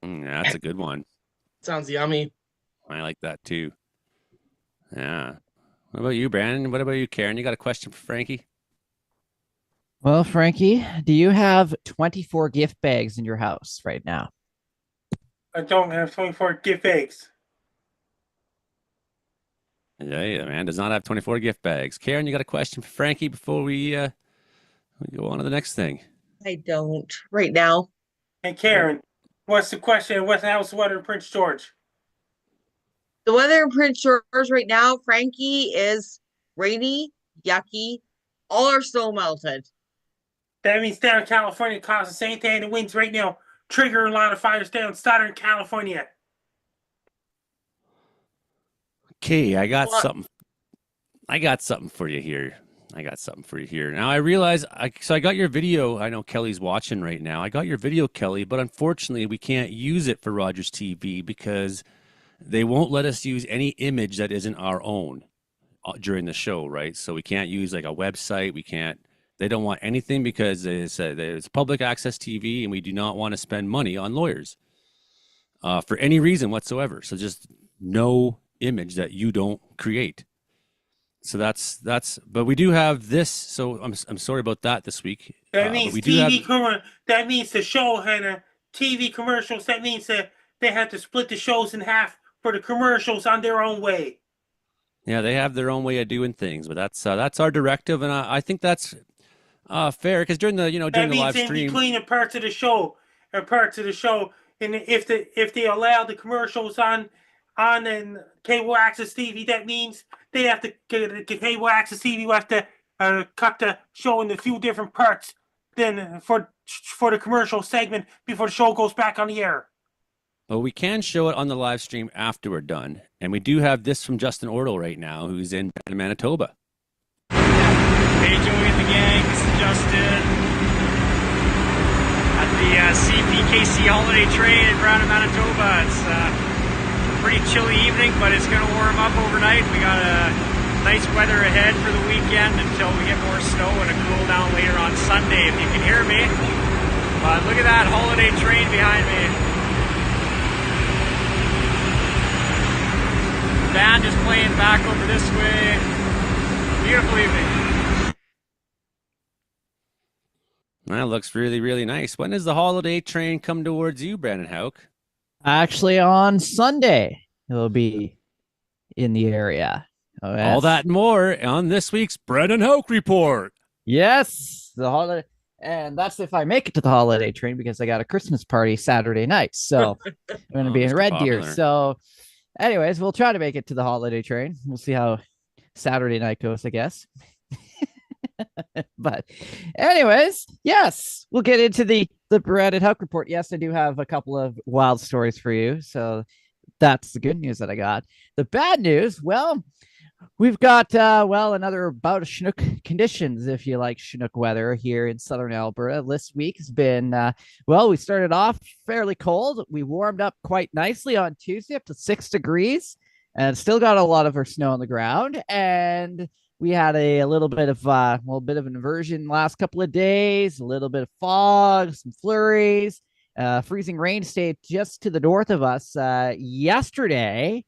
That's a good one. Sounds yummy. I like that too. Yeah. What about you, Brandon? What about you, Karen? You got a question for Frankie? Well, Frankie, do you have 24 gift bags in your house right now? I don't have 24 gift bags. Yeah, man does not have 24 gift bags. Karen, you got a question for Frankie before we go on to the next thing? I don't right now. And Karen, what's the question? How's the weather in Prince George? The weather in Prince George right now, Frankie, is rainy, yucky. All our snow melted. That means down in California causing Santa Ana winds right now, triggering a lot of fires down in Southern California. Okay, I got What? something. I got something for you here. Now I realize I got your video. I know Kelly's watching right now. I got your video, Kelly, but unfortunately we can't use it for Rogers TV because they won't let us use any image that isn't our own during the show, right? So we can't use like a website. We can't. They don't want anything because it's public access TV, and we do not want to spend money on lawyers for any reason whatsoever. So just no image that you don't create. So that's but we do have this. So I'm sorry about that this week. That means we do have that means the show had TV commercials. That means that they had to split the shows in half for the commercials on their own way. Yeah, they have their own way of doing things, but that's our directive, and I think that's fair because during the That during the means live in stream, between the parts of the show, and if they allow the commercials on and cable access TV, that means they have to cable access TV will have to cut the show into a few different parts then for the commercial segment before the show goes back on the air. but we can show it on the live stream after we're done, and we do have this from Justin Ortle right now, who's in Manitoba. Hey, Joey and the gang, this is Justin at the CPKC Holiday Train in Brandon, Manitoba. It's a pretty chilly evening, but it's going to warm up overnight. We got nice weather ahead for the weekend until we get more snow and a cool down later on Sunday, if you can hear me. But look at that holiday train behind me. Band just playing back over this way. Beautiful evening. That looks really, really nice. When does the holiday train come towards you, Brandon Hauk? Actually, on Sunday, it'll be in the area. Oh, yes. All that and more on this week's Brandon Hauk Report. Yes, the holiday. And that's if I make it to the holiday train because I got a Christmas party Saturday night. So I'm going to be in Mr. Red Deer. Popular. So anyways, we'll try to make it to the holiday train. We'll see how Saturday night goes, I guess. But anyways, yes, we'll get into the Brandon Hauk Report. Yes, I do have a couple of wild stories for you. So that's the good news that I got. The bad news, well, we've got, another bout of Chinook conditions, if you like Chinook weather here in southern Alberta. This week has been, we started off fairly cold. We warmed up quite nicely on Tuesday up to 6 degrees and still got a lot of our snow on the ground. And we had a little bit of, bit of an inversion last couple of days, a little bit of fog, some flurries, freezing rain stayed just to the north of us yesterday.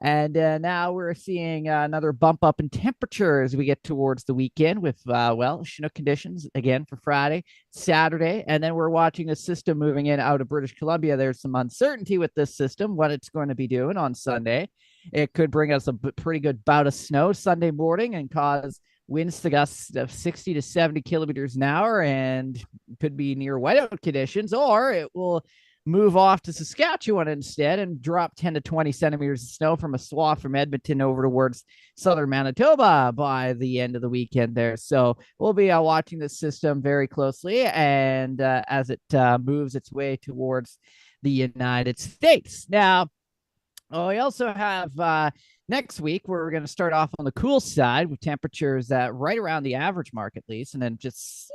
And now we're seeing another bump up in temperature as we get towards the weekend with, Chinook conditions again for Friday, Saturday. And then we're watching a system moving in out of British Columbia. There's some uncertainty with this system, what it's going to be doing on Sunday. It could bring us a pretty good bout of snow Sunday morning and cause winds to gusts of 60 to 70 kilometers an hour and could be near whiteout conditions, or it will move off to Saskatchewan instead and drop 10 to 20 centimeters of snow from a swath from Edmonton over towards southern Manitoba by the end of the weekend there. So we'll be watching this system very closely and as it moves its way towards the United States. Now, we also have next week where we're going to start off on the cool side with temperatures that right around the average mark at least, and then just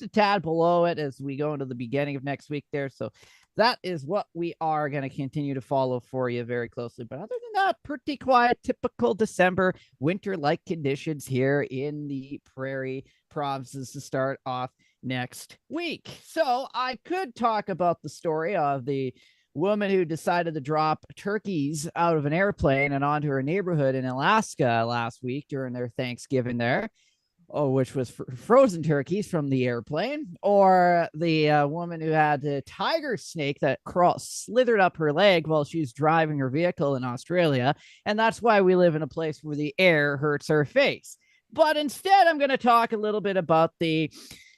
a tad below it as we go into the beginning of next week there. So that is what we are going to continue to follow for you very closely. But other than that, pretty quiet, typical December winter-like conditions here in the prairie provinces to start off next week. So I could talk about the story of the woman who decided to drop turkeys out of an airplane and onto her neighborhood in Alaska last week during their Thanksgiving there. Which was frozen turkeys from the airplane, or the woman who had a tiger snake that slithered up her leg while she was driving her vehicle in Australia. And that's why we live in a place where the air hurts our face. But instead, I'm going to talk a little bit about the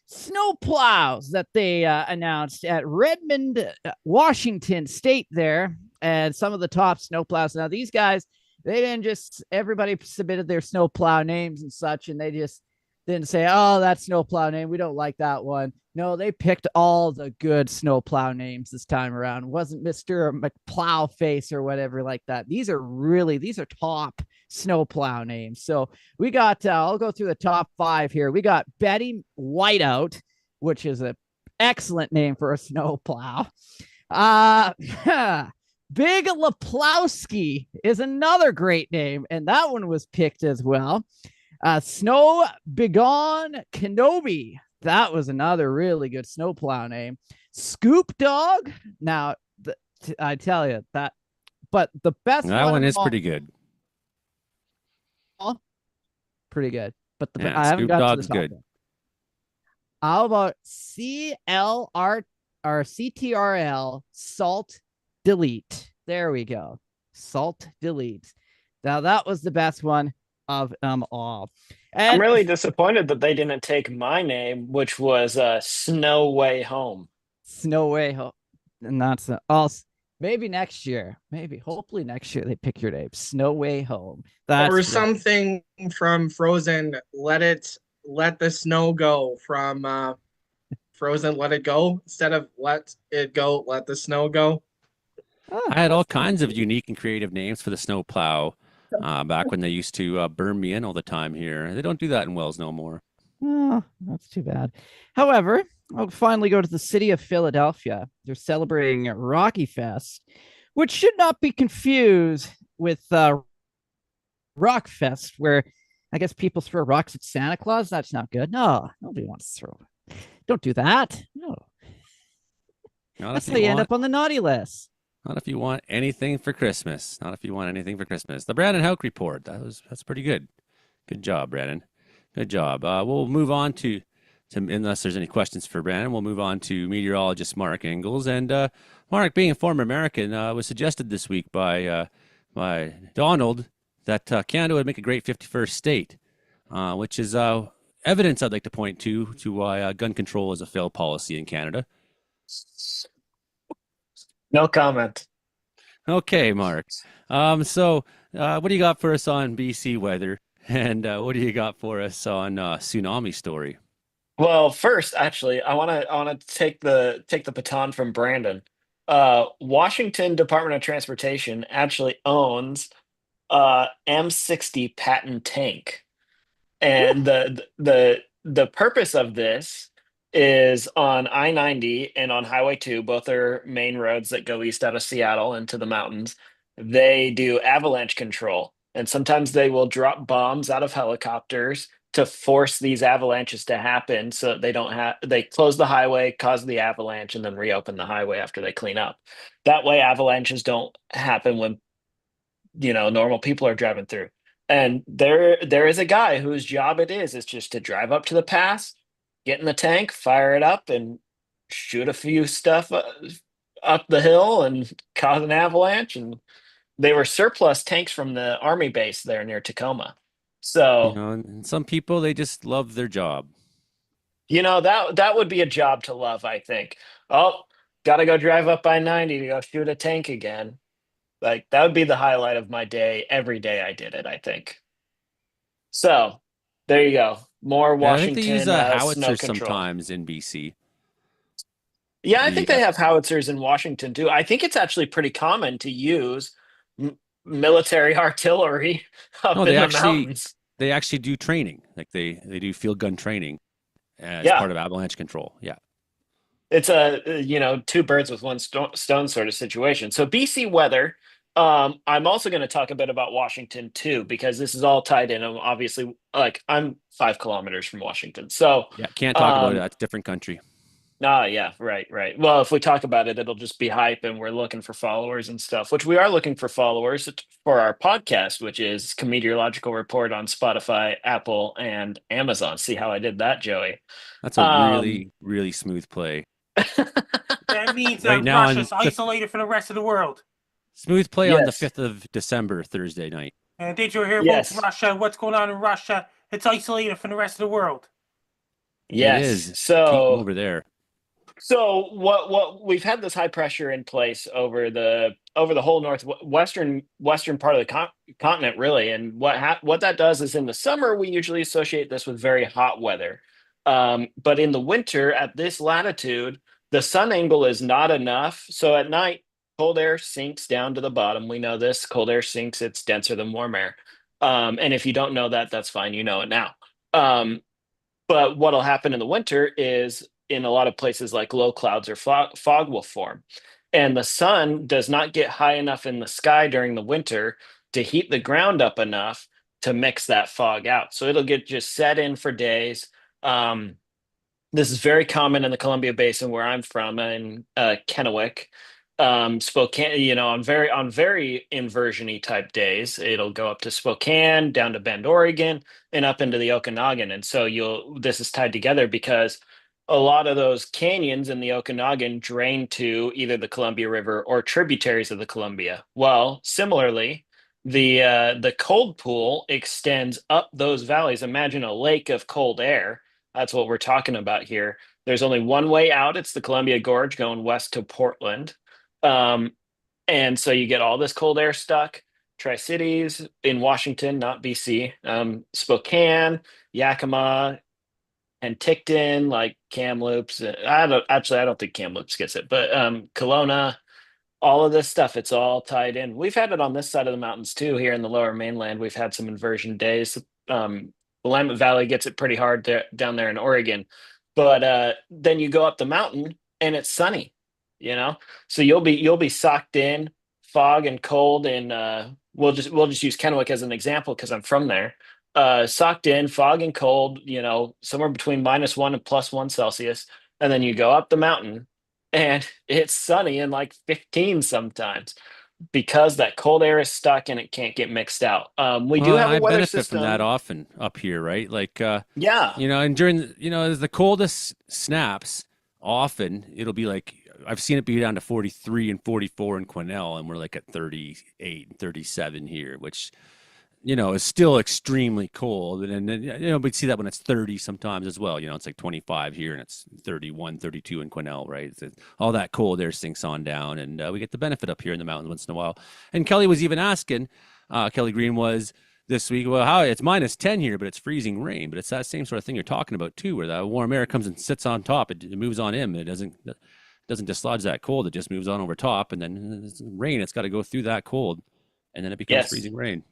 snow plows that they announced at Redmond, Washington State there, and some of the top snow plows. Now, these guys, everybody submitted their snow plow names and such, and they just didn't say, oh, that snowplow name, we don't like that one. No, they picked all the good snowplow names this time around. It wasn't Mr. McPlowface or whatever like that. These are top snowplow names. So we got, I'll go through the top 5 here. We got Betty Whiteout, which is an excellent name for a snowplow. Big Laplowski is another great name, and that one was picked as well. Snow Begone Kenobi. That was another really good snowplow name. Scoop Dog. Now, I tell you that, but the best that one is pretty good. pretty good. But Yeah, I haven't Scoop got to the Dog's top good. one. How about CLR or CTRL salt delete? There we go. Salt delete. Now that was the best one of them all. I'm And really disappointed that they didn't take my name, which was Snow Way Home. Snow Way Home. And that's also maybe next year. Maybe hopefully next year they pick your name. Snow Way Home. That's Or something from Frozen. Let the snow go from Frozen. Let it go instead of let it go. Let the snow go. I had all kinds of unique and creative names for the snowplow back when they used to burn me in all the time here. They don't do that in Wells no more. Oh, that's too bad. However, I'll finally go to the city of Philadelphia. They're celebrating Rocky Fest, which should not be confused with Rock Fest, where I guess people throw rocks at Santa Claus. That's not good. No, nobody wants to throw. Don't do that. No, Not that's if how you you end want. up on the naughty list. Not if you want anything for Christmas. Not if you want anything for Christmas. The Brandon Hauk report. That's pretty good. Good job, Brandon. Good job. We'll move on to unless there's any questions for Brandon, we'll move on to meteorologist Mark Engels. And Mark, being a former American, was suggested this week by Donald that Canada would make a great 51st state, which is evidence I'd like to point to why gun control is a failed policy in Canada. No comment. Okay, Mark. So what do you got for us on BC weather? And what do you got for us on tsunami story? Well, first, actually, I wanna take the baton from Brandon. Washington Department of Transportation actually owns M60 Patton tank. And the purpose of this is on I-90 and on Highway 2, both are main roads that go east out of Seattle into the mountains. They do avalanche control, and sometimes they will drop bombs out of helicopters to force these avalanches to happen so that they close the highway, cause the avalanche, and then reopen the highway after they clean up. That way avalanches don't happen when normal people are driving through. And there is a guy whose job it is just to drive up to the pass, get in the tank, fire it up, and shoot a few stuff up the hill and cause an avalanche. And they were surplus tanks from the army base there near Tacoma. You So know, and some people they just love their job. that would be a job to love, I think. Oh, gotta go drive up I-90 to go shoot a tank again. Like that would be the highlight of my day every day I did it, I think. So there you go. More And I think they use Washington snow howitzers control. sometimes in BC. Yeah, I The think they have howitzers in Washington too. I think it's actually pretty common to use military artillery no, up in the mountains. they actually do training. Like they do field gun training as Yeah, part of avalanche control. Yeah. it's a two birds with one stone sort of situation. So BC weather. I'm also going to talk a bit about Washington too because this is all tied in. Obviously, like I'm 5 kilometers from Washington, so Yeah, can't talk about it. um, That's a different country. yeah, right, right. Well, if we talk about it, it'll just be hype, and we're looking for followers and stuff. Which we are looking for followers for our podcast, which is Comedeorological Report on Spotify, Apple, and Amazon. See how I did that, Joey? That's a Um, really, really smooth play. That means Right now on Russia's isolated from the rest of the world. smooth play on the yes, 5th of December, Thursday night. And did you hear about yes, Russia? What's going on in Russia? It's isolated from the rest of the world. It yes. is. Keep So over there. So what we've had this high pressure in place over the whole western part of the continent really, and what that does is in the summer we usually associate this with very hot weather, but in the winter at this latitude the sun angle is not enough, so at night cold air sinks down to the bottom. We know this, cold air sinks, it's denser than warm air, and if you don't know that, that's fine, you know it now. Um, but what'll happen in the winter is in a lot of places like low clouds or fog will form. And the sun does not get high enough in the sky during the winter to heat the ground up enough to mix that fog out. So it'll get just set in for days. Um, this is very common in the Columbia Basin where I'm from in Kennewick. Spokane, on very inversion-y type days, it'll go up to Spokane, down to Bend, Oregon, and up into the Okanagan. And so this is tied together because a lot of those canyons in the Okanagan drain to either the Columbia River or tributaries of the Columbia. Well, similarly, the cold pool extends up those valleys. Imagine a lake of cold air. That's what we're talking about here. There's only one way out. It's the Columbia Gorge going west to Portland. Um, and so you get all this cold air stuck. Tri-Cities in Washington, not BC, Spokane, Yakima, and Ticton, like Kamloops. I don't think Kamloops gets it, but Kelowna, all of this stuff, it's all tied in. We've had it on this side of the mountains too. Here in the lower mainland, we've had some inversion days. Willamette Valley gets it pretty hard there, down there in Oregon, but then you go up the mountain and it's sunny, you know. So you'll be socked in fog and cold, and we'll just use Kennewick as an example because I'm from there. Socked in fog and cold, somewhere between -1 and +1 Celsius, and then you go up the mountain and it's sunny and like 15 sometimes because that cold air is stuck and it can't get mixed out. We do Well, have a I weather benefit from that system. often up here, right? Like, Yeah. and during, as the coldest snaps, often it'll be like, I've seen it be down to 43 and 44 in Quesnel, and we're like at 38 and 37 here, which, is still extremely cold. And then, we see that when it's 30 sometimes as well. It's like 25 here and it's 31, 32 in Quesnel, right? All that cold air sinks on down, and we get the benefit up here in the mountains once in a while. And Kelly was even asking, Kelly Green was this week, well, how it's -10 here, but it's freezing rain. But it's that same sort of thing you're talking about too, where that warm air comes and sits on top. It moves on him. It doesn't dislodge that cold. It just moves on over top, and then it's rain. It's got to go through that cold, and then it becomes Yes. freezing rain.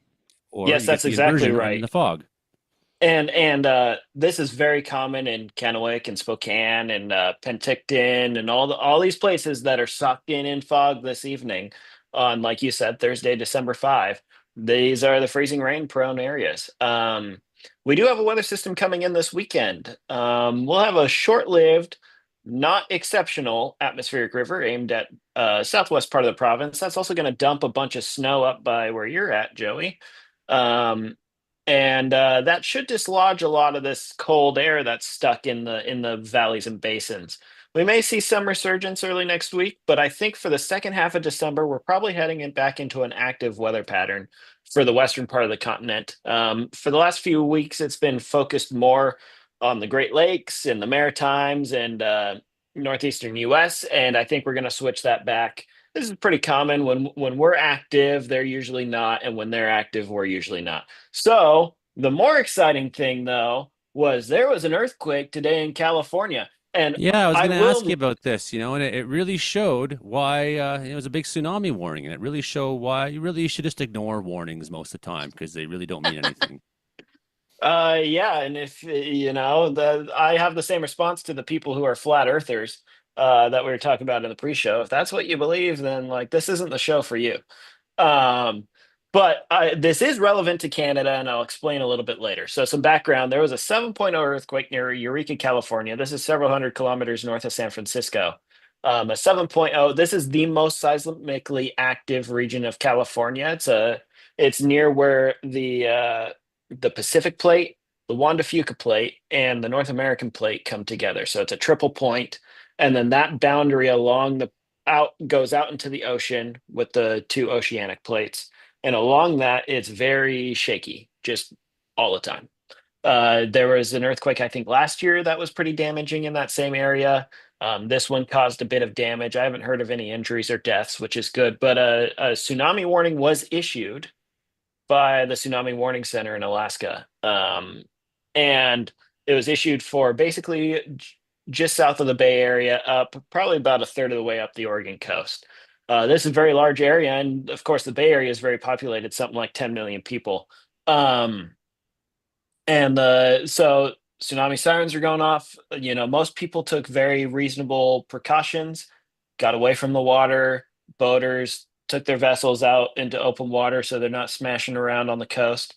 Or Yes, you get that's the exactly inversion in right. the fog. And this is very common in Kennewick and Spokane and Penticton and all these places that are sucked in fog this evening on, like you said, Thursday, December 5. These are the freezing rain prone areas. We do have a weather system coming in this weekend. We'll have a short-lived, not exceptional atmospheric river aimed at southwest part of the province. That's also going to dump a bunch of snow up by where you're at, Joey. Um, and that should dislodge a lot of this cold air that's stuck in the valleys and basins. We may see some resurgence early next week, but I think for the second half of December, we're probably heading back into an active weather pattern for the western part of the continent. For the last few weeks, it's been focused more on the Great Lakes and the Maritimes and northeastern U.S., and I think we're going to switch that back. This is pretty common. When we're active, they're usually not, and when they're active, we're usually not. So the more exciting thing, though, was there was an earthquake today in California, and Yeah, I was I going to ask you will. about this, and it really showed why it was a big tsunami warning, and it really showed why you really should just ignore warnings most of the time because they really don't mean anything. Yeah, and if I have the same response to the people who are flat earthers that we were talking about in the pre-show. If that's what you believe, then like this isn't the show for you. Um, but this is relevant to Canada, and I'll explain a little bit later. So, some background: there was a 7.0 earthquake near Eureka, California. This is several hundred kilometers north of San Francisco. A 7.0. This is the most seismically active region of California. It's near where the Pacific Plate, the Juan de Fuca Plate, and the North American Plate come together. So it's a triple point, and then that boundary along the out goes out into the ocean with the two oceanic plates, and along that it's very shaky, just all the time. There was an earthquake, I think, last year that was pretty damaging in that same area. This one caused a bit of damage. I haven't heard of any injuries or deaths, which is good. But a tsunami warning was issued by the Tsunami Warning Center in Alaska. And it was issued for basically just south of the Bay Area, up probably about a third of the way up the Oregon coast. This is a very large area, and of course, the Bay Area is very populated, something like 10 million people. Um, and so tsunami sirens are going off. Most people took very reasonable precautions, got away from the water. Boaters took their vessels out into open water so they're not smashing around on the coast.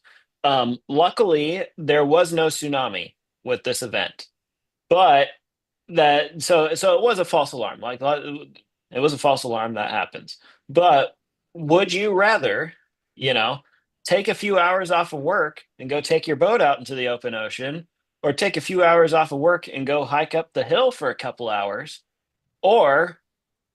Luckily, there was no tsunami with this event, but that so it was a false alarm. Like It was a false alarm. That happens. But would you rather, you know, take a few hours off of work and go take your boat out into the open ocean, or take a few hours off of work and go hike up the hill for a couple hours, or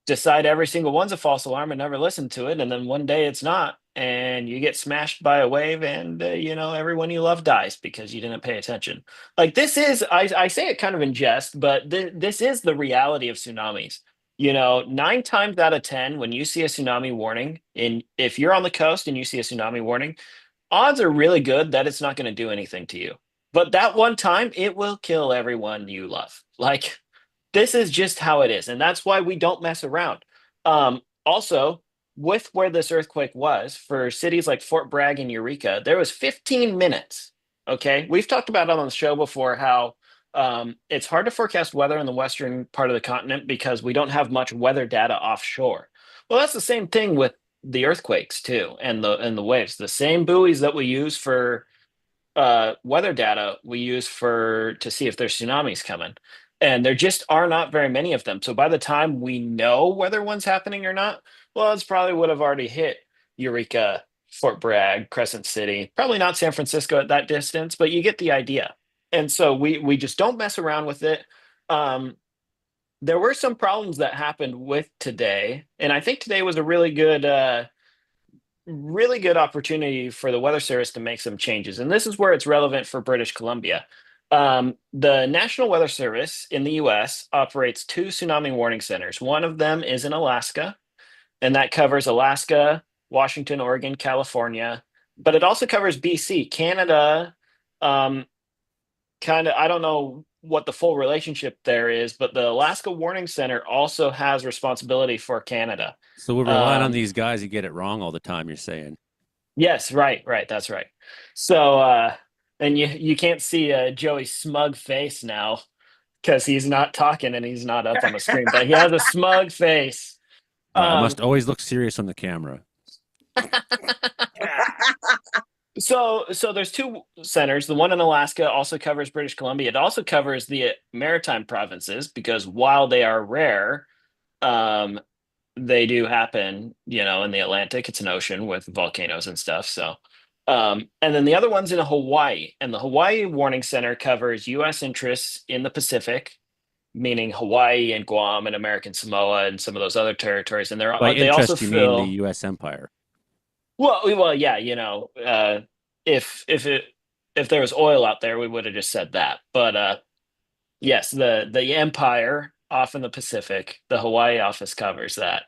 decide every single one's a false alarm and never listen to it, and then one day it's not, and you get smashed by a wave, and everyone you love dies because you didn't pay attention. Like, this is, I say it kind of in jest, but this is the reality of tsunamis. 9 times out of 10, when you see a tsunami warning, if you're on the coast and you see a tsunami warning, odds are really good that it's not going to do anything to you. But that one time, it will kill everyone you love. Like, this is just how it is, and that's why we don't mess around. Also, with where this earthquake was, for cities like Fort Bragg and Eureka, there was 15 minutes. Okay, we've talked about it on the show before how it's hard to forecast weather in the western part of the continent because we don't have much weather data offshore. Well, that's the same thing with the earthquakes too, and the waves. The same buoys that we use for weather data we use to see if there's tsunamis coming, and there just are not very many of them. So by the time we know whether one's happening or not, well, it's probably would have already hit Eureka, Fort Bragg, Crescent City. Probably not San Francisco at that distance, but you get the idea. And so we just don't mess around with it. There were some problems that happened with today, and I think today was a really good opportunity for the Weather Service to make some changes. And this is where it's relevant for British Columbia. The National Weather Service in the US operates 2 tsunami warning centers. One of them is in Alaska, and that covers Alaska, Washington, Oregon, California, but it also covers BC, Canada. I don't know what the full relationship there is, but the Alaska Warning Center also has responsibility for Canada. So we're relying on these guys who get it wrong all the time, you're saying? Yes, right, that's right. So, and you can't see Joey's smug face now because he's not talking and he's not up on the screen, but he has a smug face. I must always look serious on the camera. So there's 2 centers. The one in Alaska also covers British Columbia. It also covers the maritime provinces because while they are rare, they do happen, in the Atlantic. It's an ocean with volcanoes and stuff. So, and then the other one's in Hawaii, and the Hawaii Warning Center covers U.S. interests in the Pacific, meaning Hawaii and Guam and American Samoa and some of those other territories. And By they also interest, you mean the U.S. empire? Well, yeah, if there was oil out there, we would have just said that. But yes, the empire off in the Pacific, the Hawaii office covers that.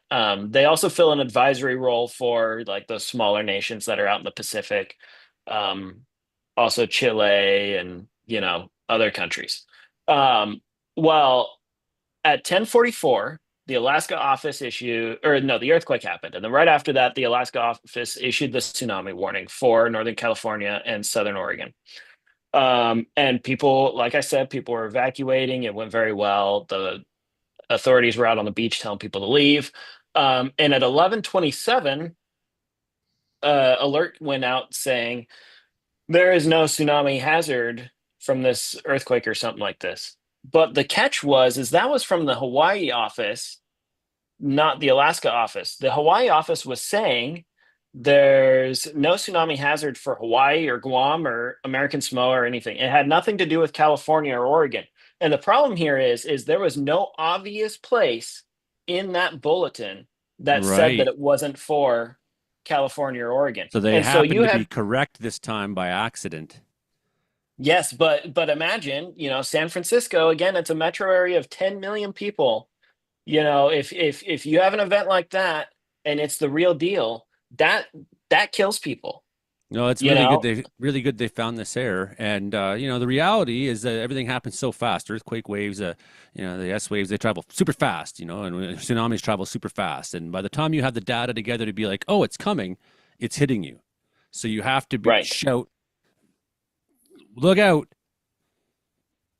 They also fill an advisory role for like those smaller nations that are out in the Pacific, also Chile and other countries. Well, at 10:44. The Alaska office the earthquake happened. And then right after that, the Alaska office issued the tsunami warning for Northern California and Southern Oregon. And people, like I said, people were evacuating. It went very well. The authorities were out on the beach telling people to leave. And at 11:27, alert went out saying there is no tsunami hazard from this earthquake or something like this. But the catch is that was from the Hawaii office, not the Alaska office. The Hawaii office was saying there's no tsunami hazard for Hawaii or Guam or American Samoa or anything. It had nothing to do with California or Oregon. And the problem here is there was no obvious place in that bulletin that said that it wasn't for California or Oregon. So they happened to be correct this time by accident. Yes, but imagine, San Francisco, again, it's a metro area of 10 million people. If you have an event like that and it's the real deal, that kills people. No, it's really good they found this error. And the reality is that everything happens so fast. Earthquake waves, the S waves, they travel super fast, and tsunamis travel super fast. And by the time you have the data together to be like, oh, it's coming, it's hitting you. So you have to shout, look out.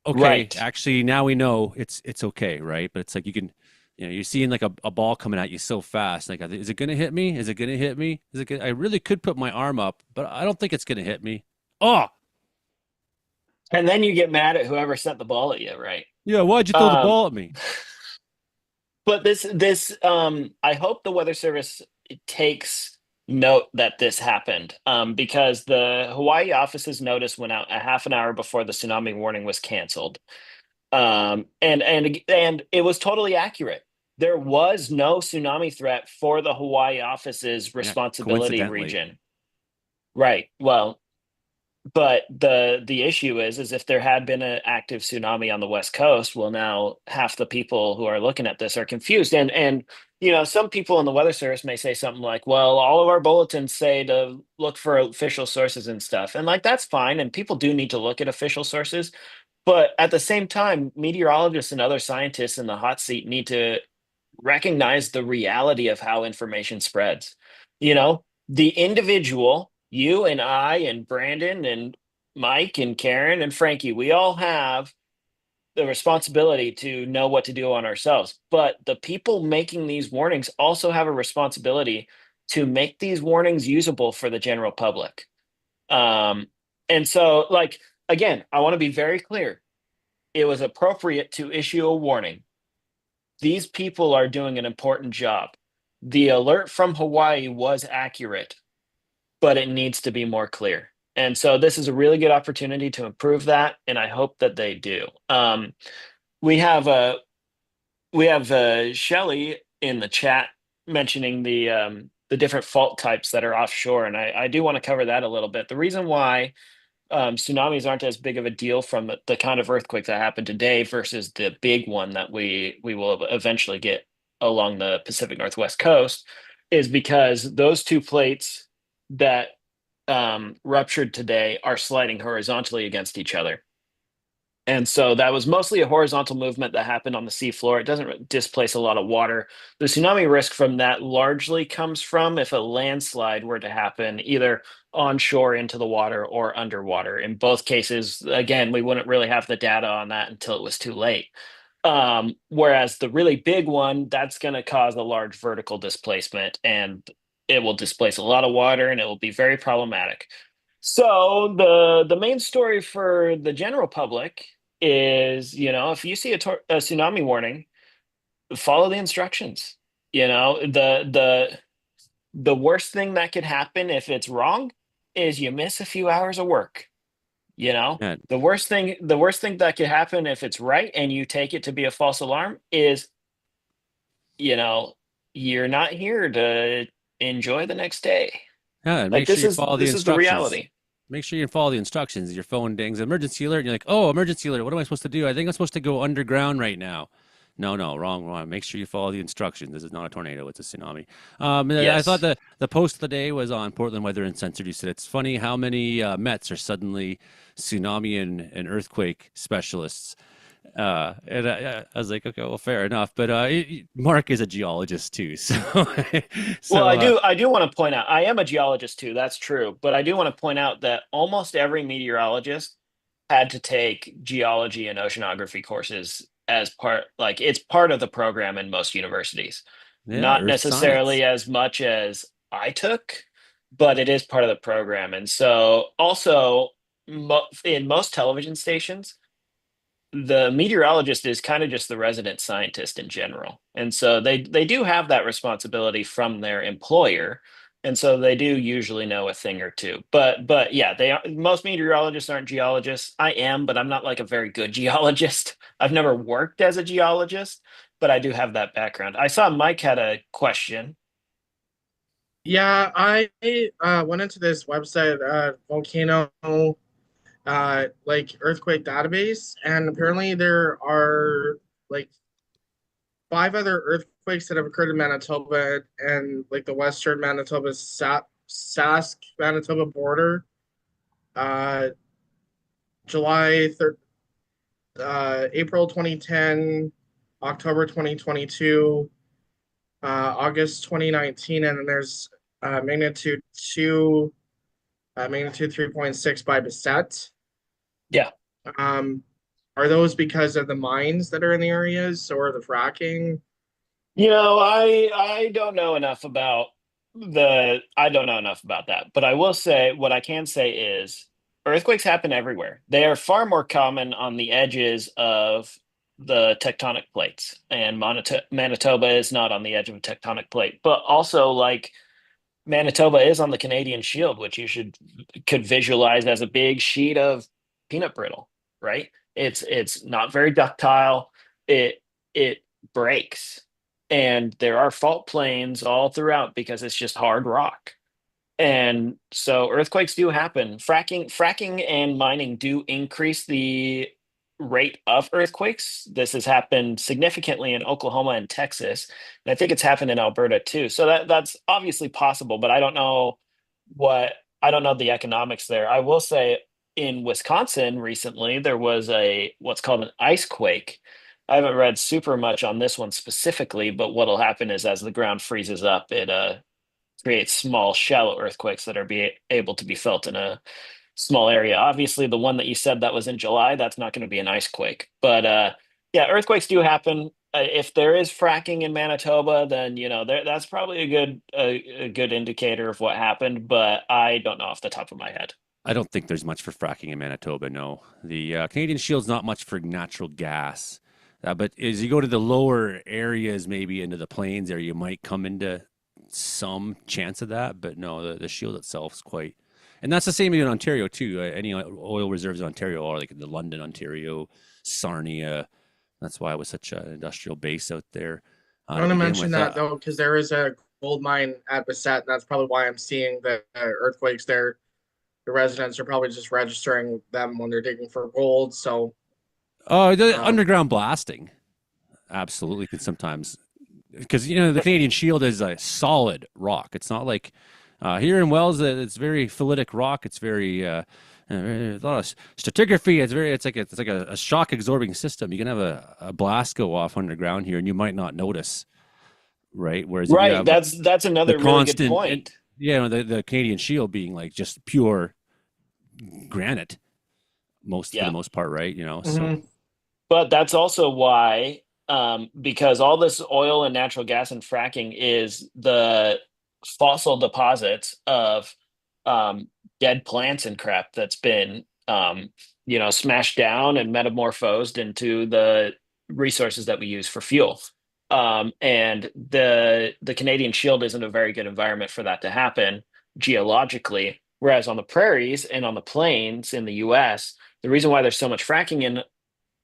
Okay, actually, now we know it's okay, right? But it's like you're seeing like a ball coming at you so fast. Like, is it going to hit me? Is it going to hit me? I really could put my arm up, but I don't think it's going to hit me. Oh! And then you get mad at whoever sent the ball at you, right? Yeah, why'd you throw the ball at me? But I hope the Weather Service takes note that this happened, because the Hawaii office's notice went out a half an hour before the tsunami warning was canceled. And it was totally accurate. There was no tsunami threat for the Hawaii office's Yeah, responsibility coincidentally. region. Right. Well, but the issue is if there had been an active tsunami on the West Coast, well, now half the people who are looking at this are confused. And some people in the Weather Service may say something like, "Well, all of our bulletins say to look for official sources and stuff," and like that's fine. And people do need to look at official sources, but at the same time, meteorologists and other scientists in the hot seat need to recognize the reality of how information spreads. The individual, you and I and Brandon and Mike and Karen and Frankie, we all have the responsibility to know what to do on ourselves. But the people making these warnings also have a responsibility to make these warnings usable for the general public. Um, and so, like, again, I want to be very clear. It was appropriate to issue a warning. These people are doing an important job. The alert from Hawaii was accurate, but it needs to be more clear. And so this is a really good opportunity to improve that, and I hope that they do. We have Shelley in the chat mentioning the different fault types that are offshore, and I do want to cover that a little bit. The reason why tsunamis aren't as big of a deal from the kind of earthquake that happened today versus the big one that we will eventually get along the Pacific Northwest coast is because those two plates that ruptured today are sliding horizontally against each other. And so that was mostly a horizontal movement that happened on the seafloor. It doesn't displace a lot of water. The tsunami risk from that largely comes from if a landslide were to happen, either onshore into the water or underwater. In both cases, again, we wouldn't really have the data on that until it was too late. Whereas the really big one, that's going to cause a large vertical displacement and it will displace a lot of water and it will be very problematic. So the main story for the general public is, if you see a tsunami warning, follow the instructions. The worst thing that could happen if it's wrong is you miss a few hours of work. Yeah, The worst thing that could happen if it's right and you take it to be a false alarm is, you know, you're not here to enjoy the next day. yeah, and Like make sure this you is follow the this is the instructions. reality. Make sure you follow the instructions. Your phone dings emergency alert, and you're like, "Oh, emergency alert! What am I supposed to do? I think I'm supposed to go underground right now." No, no, wrong, wrong. Make sure you follow the instructions. This is not a tornado; it's a tsunami. And I thought Yes. the post of the day was on Portland Weather Uncensored. You said it's funny how many Mets are suddenly tsunami and earthquake specialists. And I was like, okay, well, fair enough. But Mark is a geologist too, so Well, so I do want to point out I am a geologist too. That's true, but I do want to point out that almost every meteorologist had to take geology and oceanography courses as part, like it's part of the program in most universities. yeah, Not earth science. necessarily as much as I took, but it is part of the program. And so also in most television stations, the meteorologist is kind of just the resident scientist in general. And so they do have that responsibility from their employer. And so they do usually know a thing or two. But yeah, they are most meteorologists aren't geologists. I am, but I'm not like a very good geologist. I've never worked as a geologist, but I do have that background. I saw Mike had a question. Yeah, I went into this website, volcano like earthquake database, and apparently there are like five other earthquakes that have occurred in Manitoba and like the western Manitoba Sask Manitoba border. Uh, July 3rd, April 2010, October 2022, August 2019, and then there's magnitude 2, magnitude 3.6 by Beset. Yeah. Um, are those because of the mines that are in the areas or the fracking? I don't know enough about I don't know enough about that, but I will say what I can say is earthquakes happen everywhere. They are far more common on the edges of the tectonic plates, and Manitoba is not on the edge of a tectonic plate. But also, like, Manitoba is on the Canadian Shield, which you could visualize as a big sheet of peanut brittle, right? It's not very ductile. It breaks, and there are fault planes all throughout because it's just hard rock. And so earthquakes do happen. Fracking and mining do increase the rate of earthquakes. This has happened significantly in Oklahoma and Texas, and I think it's happened in Alberta too. So that's obviously possible, but what I don't know the economics there. I will say in Wisconsin recently there was a what's called an ice quake. I haven't read super much on this one specifically, but what'll happen is as the ground freezes up, it creates small shallow earthquakes that are able to be felt in a small area. Obviously, the one that you said that was in July, that's not going to be an ice quake. But yeah, earthquakes do happen. If there is fracking in Manitoba, then that's probably a good indicator of what happened. But I don't know off the top of my head. I don't think there's much for fracking in Manitoba. No, the Canadian Shield's not much for natural gas. But as you go to the lower areas, maybe into the plains area, you might come into some chance of that. But no, the shield itself is quite, and that's the same in Ontario too. Any oil reserves in Ontario are like the London, Ontario, Sarnia. That's why it was such an industrial base out there. I want to mention that though, because there is a gold mine at Bassett, and that's probably why I'm seeing the earthquakes there. The residents are probably just registering them when they're digging for gold. So, the underground blasting, absolutely, can sometimes, because the Canadian Shield is a solid rock. It's not like here in Wells, it's very philitic rock. It's very a lot of stratigraphy. It's like a shock absorbing system. You can have a blast go off underground here, and you might not notice, right? Whereas that's another really good point. The Canadian Shield being like just pure granite, for the most part, right? So. But that's also why, because all this oil and natural gas and fracking is the fossil deposits of dead plants and crap that's been smashed down and metamorphosed into the resources that we use for fuel. And the Canadian Shield isn't a very good environment for that to happen geologically. Whereas on the prairies and on the plains in the US, the reason why there's so much fracking in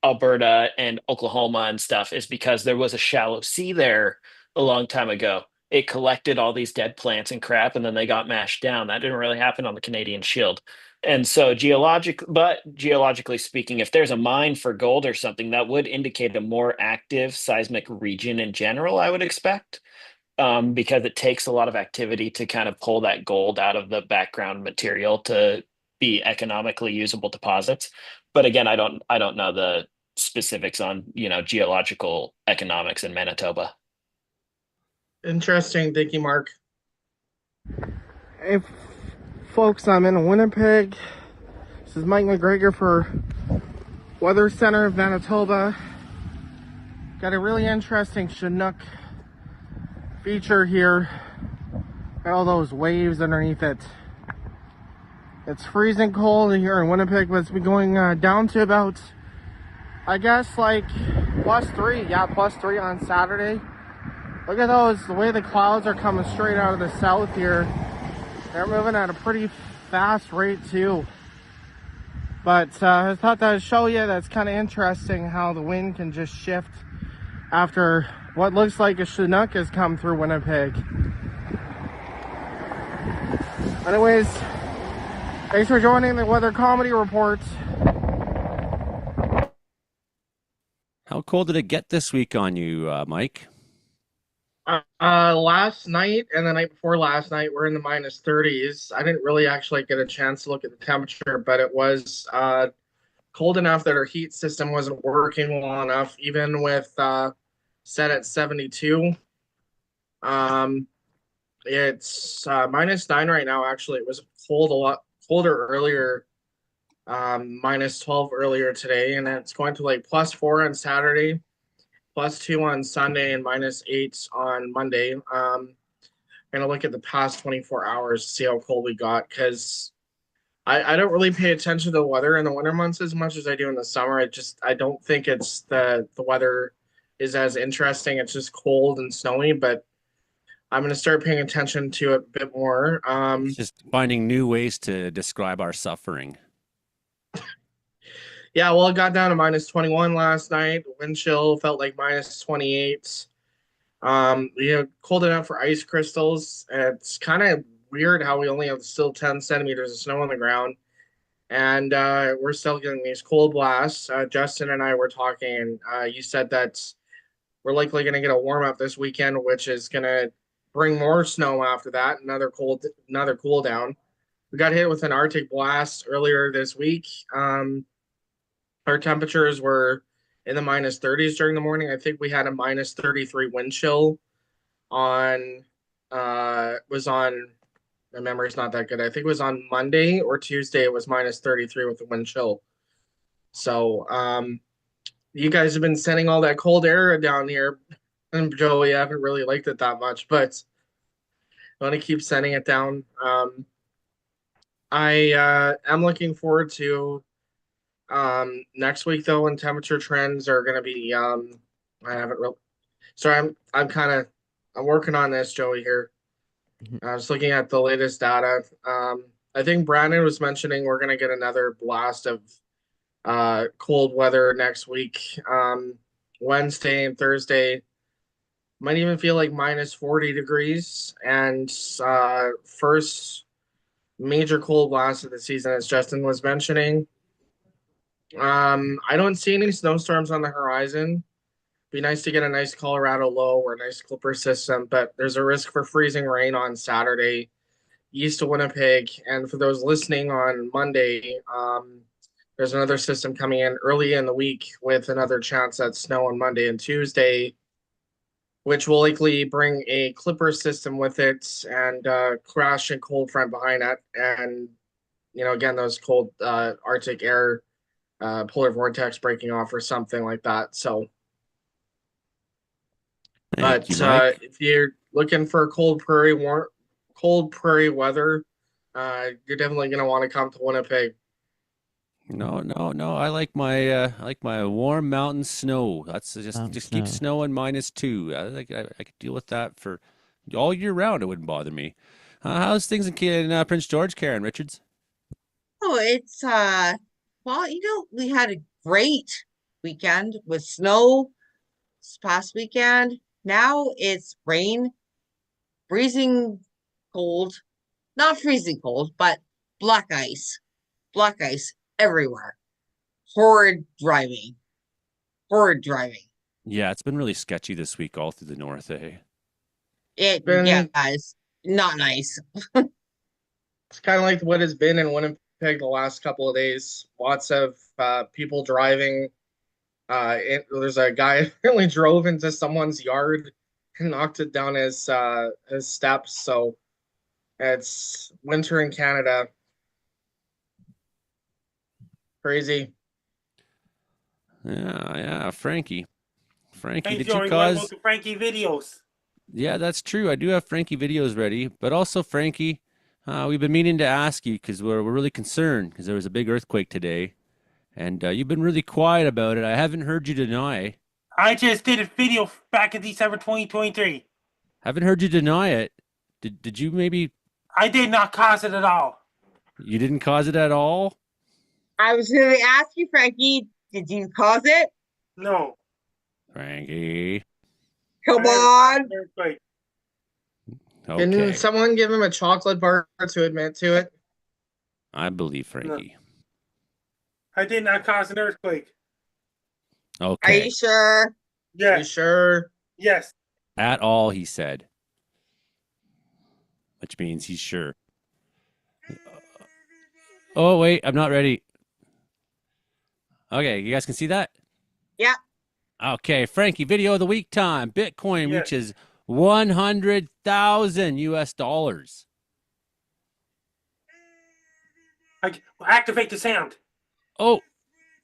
Alberta and Oklahoma and stuff is because there was a shallow sea there a long time ago. It collected all these dead plants and crap, and then they got mashed down. That didn't really happen on the Canadian Shield. And so geologically speaking, if there's a mine for gold or something, that would indicate a more active seismic region in general, I would expect, because it takes a lot of activity to kind of pull that gold out of the background material to be economically usable deposits. But again, I don't know the specifics on geological economics in Manitoba. Interesting. Thank you, Mark. Hey, folks, I'm in Winnipeg. This is Mike McGregor for Weather Center of Manitoba. Got a really interesting Chinook feature here. Got all those waves underneath it. It's freezing cold here in Winnipeg, but it's been going down to about, I guess, like +3. Yeah, +3 on Saturday. Look at those, the way the clouds are coming straight out of the south here. They're moving at a pretty fast rate too. But I thought that I'd show you that's kind of interesting how the wind can just shift after what looks like a Chinook has come through Winnipeg. Anyways, thanks for joining the Weather Comedy Report. How cold did it get this week on you, Mike? Last night and the night before last night, we're in the -30s. I didn't really actually get a chance to look at the temperature, but it was cold enough that our heat system wasn't working well enough, even with set at 72. It's -9 right now. Actually, it was cold, a lot colder earlier, -12 earlier today, and it's going to like +4 on Saturday, +2 on Sunday, and -8 on Monday. Gonna look at the past 24 hours to see how cold we got, because I don't really pay attention to the weather in the winter months as much as I do in the summer. I don't think it's the weather is as interesting. It's just cold and snowy, but I'm gonna start paying attention to it a bit more. It's just finding new ways to describe our suffering. Yeah, well, it got down to minus 21 last night. Wind chill felt like minus 28. Cold enough for ice crystals. It's kind of weird how we only have still 10 centimeters of snow on the ground. And we're still getting these cold blasts. Justin and I were talking, and you said that we're likely going to get a warm up this weekend, which is going to bring more snow after that. Another cool down. We got hit with an Arctic blast earlier this week. Our temperatures were in the minus 30s during the morning. I think we had a minus 33 wind chill on was on my memory's not that good. I think it was on Monday or Tuesday. It was minus 33 with the wind chill. So you guys have been sending all that cold air down here. And Joey, I haven't really liked it that much, but I want to keep sending it down. I am looking forward to next week though, when temperature trends are going to be. I haven't really. Sorry, I'm working on this, Joey. Here, I was looking at the latest data. I think Brandon was mentioning we're going to get another blast of cold weather next week. Wednesday and Thursday might even feel like minus 40 degrees. And first major cold blast of the season, as Justin was mentioning. I don't see any snowstorms on the horizon. Be nice to get a nice Colorado low or a nice Clipper system, but there's a risk for freezing rain on Saturday east of Winnipeg. And for those listening on Monday, there's another system coming in early in the week with another chance at snow on Monday and Tuesday, which will likely bring a Clipper system with it and crash and cold front behind it. And, again, those cold Arctic air polar vortex breaking off or something like that. So, Thank you, Mike. if you're looking for cold prairie weather, you're definitely going to want to come to Winnipeg. No. I like my warm mountain snow. That's just keep snowing -2. I could deal with that for all year round. It wouldn't bother me. How's things in Prince George, Karen Richards? Oh, it's well, we had a great weekend with snow this past weekend. Now it's rain, freezing cold, not freezing cold, but black ice everywhere. Horrid driving. Yeah, it's been really sketchy this week all through the north, eh? It's not nice. It's kind of like what has been in Winnipeg the last couple of days. Lots of people driving. There's a guy who really drove into someone's yard and knocked it down his steps. So it's winter in Canada. Crazy. Yeah, Frankie. Hey, did Joey, you what cause? about the Frankie videos? Yeah, that's true. I do have Frankie videos ready, but also Frankie, we've been meaning to ask you because we're really concerned because there was a big earthquake today, and you've been really quiet about it. I haven't heard you deny. I just did a video back in December 2023. Haven't heard you deny it. Did you maybe? I did not cause it at all. You didn't cause it at all? I was going to ask you, Frankie, did you cause it? No. Frankie. Come on. Earthquake. Okay. Didn't someone give him a chocolate bar to admit to it? I believe Frankie. I did not cause an earthquake. Okay. Are you sure? Yes. You sure? Yes. At all, he said. Which means he's sure. Oh, wait, I'm not ready. Okay, you guys can see that? Yeah. Okay, Frankie, video of the week time. Bitcoin Yes. reaches 100,000 US dollars. Activate the sound. Oh,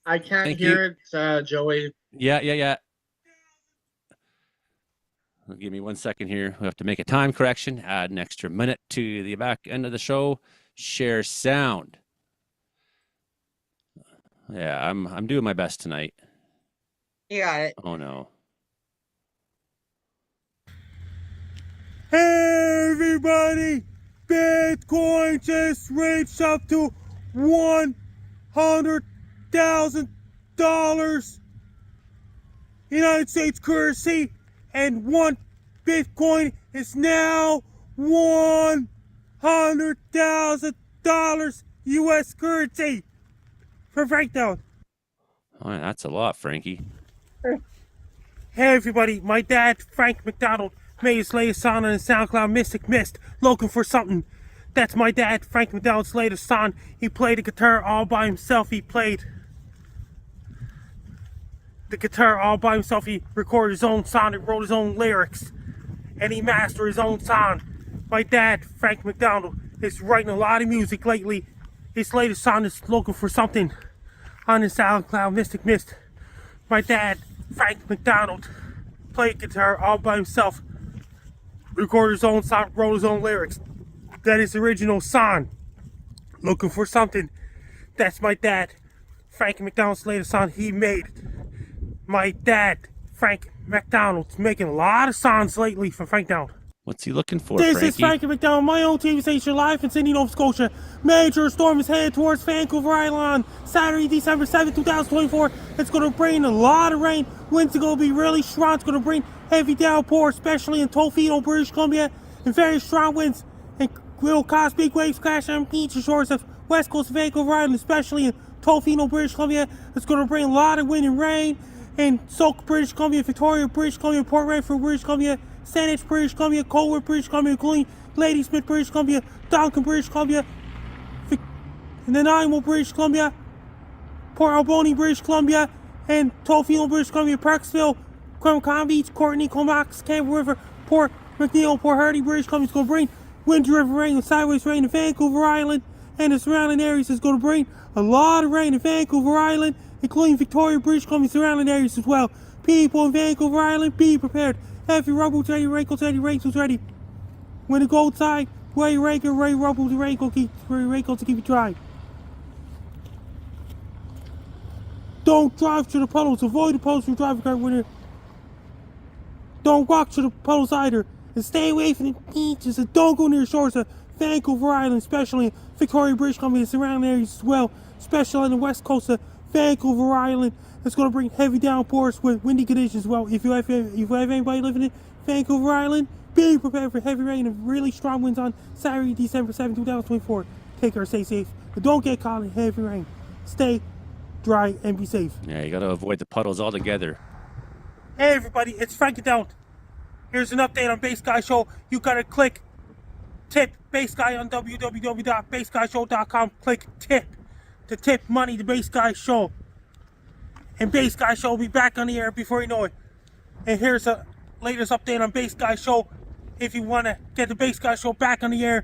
I can't Thank hear it, Joey. yeah. Give me 1 second here. We have to make a time correction. Add an extra minute to the back end of the show. Share sound. Yeah, I'm doing my best tonight. You got it. Oh no. Hey everybody! Bitcoin just reached up to $100,000 United States currency, and 1 Bitcoin is now $100,000 US currency. For breakdown. Oh, that's a lot, Frankie. Hey everybody, my dad, Frank McDonald, made his latest song on the SoundCloud, Mystic Mist, looking for something. That's my dad, Frank McDonald's latest song. He played the guitar all by himself. He played the guitar all by himself. He recorded his own song and wrote his own lyrics. And he mastered his own song. My dad, Frank McDonald, is writing a lot of music lately. His latest song is looking for something on the SoundCloud, Mystic Mist. My dad, Frank McDonald, played guitar all by himself, recorded his own song, wrote his own lyrics. That is the original song. Looking for something. That's my dad, Frank McDonald's latest song. He made it. My dad, Frank McDonald's making a lot of songs lately for Frank McDonald. What's he looking for, This Frankie? is Frankie McDonald, my own TV station, live in Sydney, Nova Scotia. Major storm is headed towards Vancouver Island Saturday, December 7th, 2024. It's going to bring a lot of rain. Winds are going to be really strong. It's going to bring heavy downpour, especially in Tofino, British Columbia, and very strong winds. And will cause big waves crashing on beach and shores of west coast of Vancouver Island, especially in Tofino, British Columbia. It's going to bring a lot of wind and rain. In Sauk, British Columbia, Victoria, British Columbia, Port Redford, British Columbia, Saanich, British Columbia, Colwood, British Columbia, including Ladysmith, British Columbia, Duncan, British Columbia, Nanaimo, British Columbia, Port Alberni, British Columbia, and Tofino, British Columbia, Parksville, Quebec Beach, Courtney, Comox, Campbell River, Port McNeil, Port Hardy, British Columbia. It's going to bring wind-driven rain and sideways rain in Vancouver Island and the surrounding areas. It's going to bring a lot of rain in Vancouver Island, including Victoria, British Columbia, surrounding areas as well. People in Vancouver Island, be prepared. Have your rubber boots ready, raincoats ready, raincoats ready. When you go outside, wear your raincoat, wear your rubber boots, wear your raincoats to keep it dry. Don't drive to the puddles. Avoid the puddles when driving car winter. Don't walk to the puddles either. And stay away from the beaches and don't go near shores of Vancouver Island, especially in Victoria, British Columbia, and surrounding areas as well, especially on the west coast of Vancouver Island. It's going to bring heavy downpours with windy conditions as well. If you have anybody living in Vancouver Island, be prepared for heavy rain and really strong winds on Saturday, December 7, 2024. Take care, stay safe, but don't get caught in heavy rain. Stay dry and be safe. Yeah, you got to avoid the puddles altogether. Hey everybody, it's Frankie Down. Here's an update on Bass Guy Show. You gotta click tip Bass Guy on www.bassguyshow.com. Click tip to tip money to Bass Guy Show. And Bass Guy Show will be back on the air before you know it. And here's a latest update on Bass Guy Show. If you want to get the Bass Guy Show back on the air,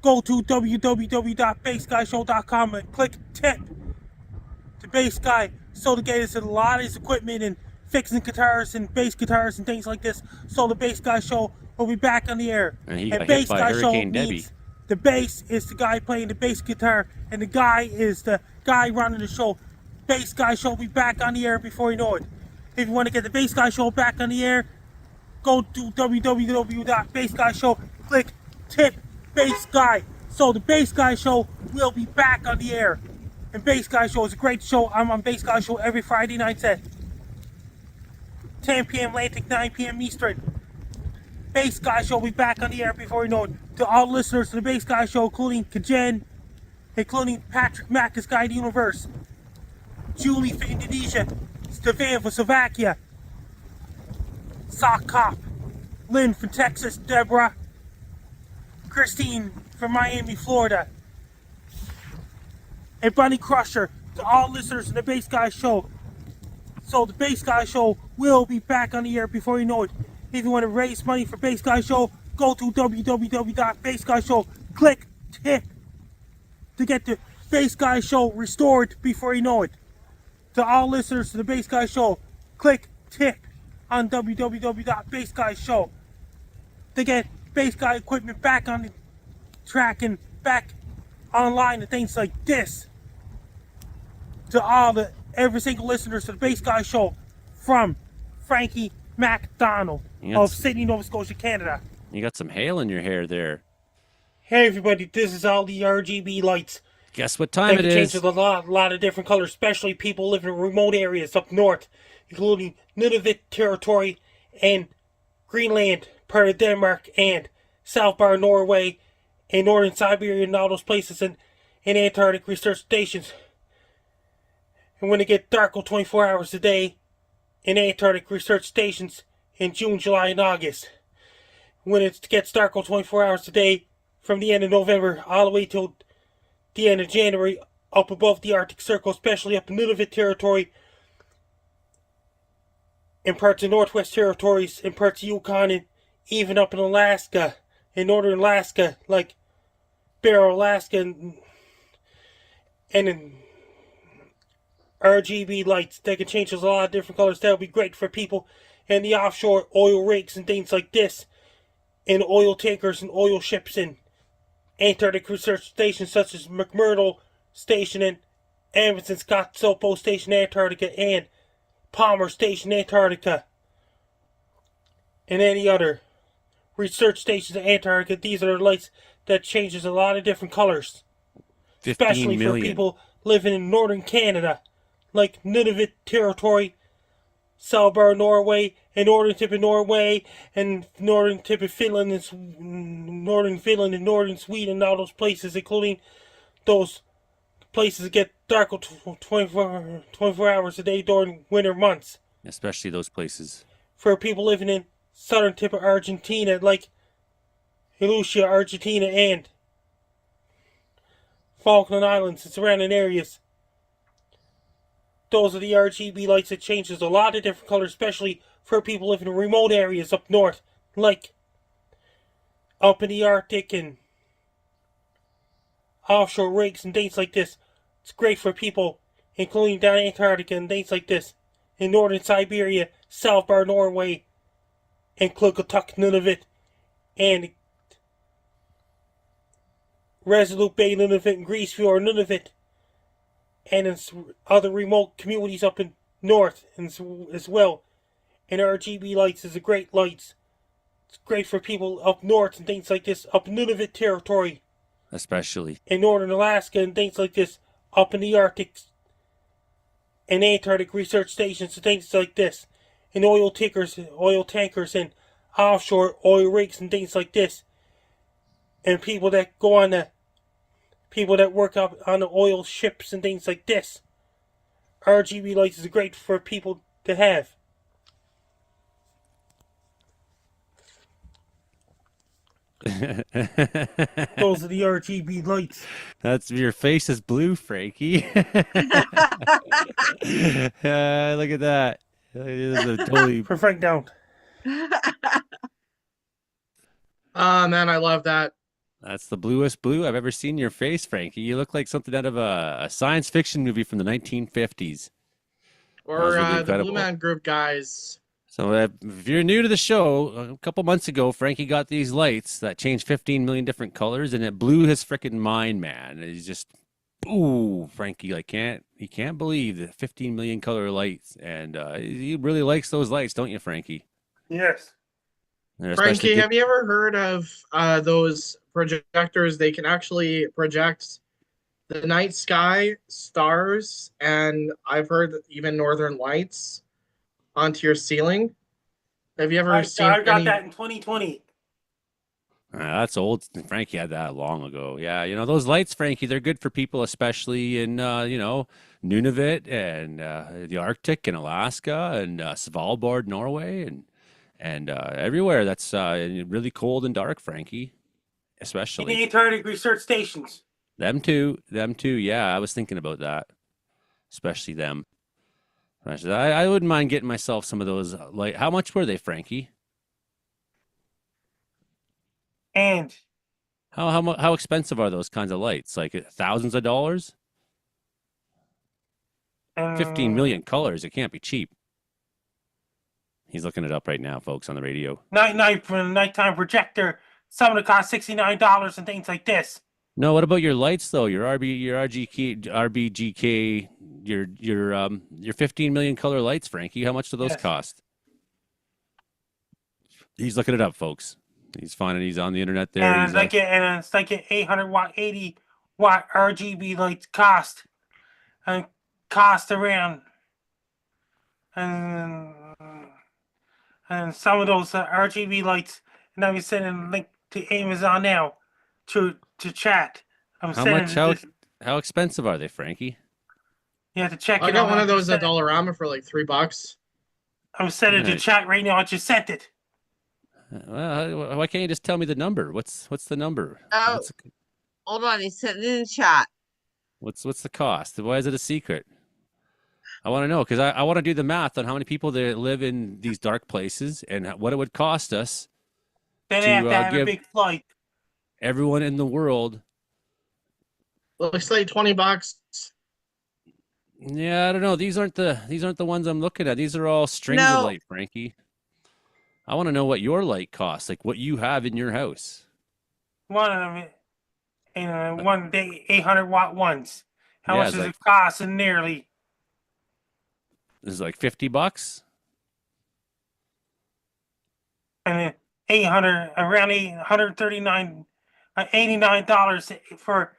go to www.bassguyshow.com and click tip to Bass Guy so to get us a lot of his equipment and fixing guitars and bass guitars and things like this. So the Bass Guy Show will be back on the air. And he got hit Bass by Guy Hurricane Show Debbie. means the bass is the guy playing the bass guitar and the guy is the guy running the show. Bass Guy Show will be back on the air before you know it. If you want to get the Bass Guy Show back on the air, go to www.bassguyshow, click tip Bass Guy. So the Bass Guy Show will be back on the air. And Bass Guy Show is a great show. I'm on Bass Guy Show every Friday night at 10 p.m. Atlantic, 9 p.m. Eastern. Bass Guy Show will be back on the air before you know it. To all listeners to the Bass Guy Show, including Kajen, including Patrick Mac's Guide Universe, Julie for Indonesia, Stefan for Slovakia, Sock Cop, Lynn from Texas, Deborah, Christine from Miami, Florida, and Bunny Crusher, to all listeners to the Bass Guy Show. So the Bass Guy Show will be back on the air before you know it. If you want to raise money for Bass Guy Show, go to www.bassguyshow, click tip to get the Bass Guy Show restored before you know it. To all listeners to the Bass Guy Show, click tip on www.bassguyshow to get Bass Guy equipment back on the track and back online and things like this. to every single listener to the Base Guy Show from Frankie MacDonald of Sydney, Nova Scotia, Canada. You got some hail in your hair there. Hey everybody, this is all the RGB lights. Guess what time it Change is? a lot of different colors, especially people living in remote areas up north, including Nunavut territory and Greenland, part of Denmark, and South Bar, Norway, and northern Siberia, and all those places, and Antarctic research stations. And when it gets dark 24 hours a day in Antarctic research stations in June, July, and August. When it gets dark 24 hours a day from the end of November all the way till the end of January up above the Arctic Circle, especially up in Nunavut territory, in parts of Northwest Territories, in parts of Yukon, and even up in Alaska, in northern Alaska, like Barrow, Alaska, and in RGB lights that can change a lot of different colors. That would be great for people in the offshore oil rigs and things like this, and oil tankers and oil ships and Antarctic research stations such as McMurdo Station and Amundsen Scott Sopo Station, Antarctica, and Palmer Station, Antarctica, and any other research stations in Antarctica. These are the lights that changes a lot of different colors, especially for people living in northern Canada, like Nunavut territory, Svalbard, Norway, and northern tip of Norway, and northern tip of Finland, and northern Finland, and northern Sweden, and all those places, including those places that get dark 24 hours a day during winter months. Especially those places. For people living in southern tip of Argentina, like Lucia, Argentina, and Falkland Islands and surrounding areas. Those are the RGB lights that changes a lot of different colors, especially for people living in remote areas up north, like up in the Arctic and offshore rigs and things like this. It's great for people, including down Antarctica and things like this, in northern Siberia, South Bar, Norway, and Klugatuk, Nunavut, and Resolute Bay, Nunavut, and Greece Fjord, Nunavut, and in other remote communities up in north as well. And RGB lights is a great lights. It's great for people up north and things like this, up in Nunavut territory. Especially. In northern Alaska and things like this, up in the Arctic and Antarctic research stations and things like this. And oil tankers, and offshore oil rigs and things like this. And people that work up on the oil ships and things like this. RGB lights is great for people to have. Those are the RGB lights. That's your face is blue, Frankie. Look at that. This is totally for Frank down. Oh man, I love that. That's the bluest blue I've ever seen your face, Frankie. You look like something out of a science fiction movie from the 1950s. Or really the Blue Man Group guys. So if you're new to the show, a couple months ago, Frankie got these lights that changed 15 million different colors, and it blew his freaking mind, man. He's just, ooh, Frankie, he can't believe the 15 million color lights, and he really likes those lights, don't you, Frankie? Yes. Frankie, have you ever heard of those projectors? They can actually project the night sky, stars, and I've heard even northern lights onto your ceiling. Have you ever seen? I got that in 2020. That's old. Frankie had that long ago. Yeah, those lights, Frankie, they're good for people, especially in Nunavut and the Arctic and Alaska and Svalbard, Norway, and everywhere that's really cold and dark, Frankie, especially. In the Antarctic research stations. Them too. Yeah, I was thinking about that, especially them. I wouldn't mind getting myself some of those. How much were they, Frankie? And how expensive are those kinds of lights? Like thousands of dollars? 15 million colors. It can't be cheap. He's looking it up right now, folks, on the radio. Nighttime projector. Some of them cost $69 and things like this. No, what about your lights though? Your RBGK your 15 million color lights, Frankie. How much do those Yes. cost? He's looking it up, folks. He's on the internet there. And He's it's like an 800 watt, 80 watt RGB lights cost around, and some of those RGB lights, and I'm sending a link to Amazon now to chat. how expensive are they, Frankie? You have to check it I out. got one of those at Dollarama for like $3. I'm sending it to Right. chat right now. I just sent it. Well, why can't you just tell me the number? What's the number? Oh, hold on. He sent it in the chat. What's the cost? Why is it a secret? I want to know because I want to do the math on how many people there live in these dark places and what it would cost us Then to they have to have a give big flight. everyone in the world. Looks like $20. Yeah, I don't know. These aren't the ones I'm looking at. These are all strings of No. light, Frankie. I want to know what your light costs, like what you have in your house. One of them, one day 800 watt ones. How Yeah, much it's does like- it cost? And nearly. This is like $50. And then 800, around 839, $89 for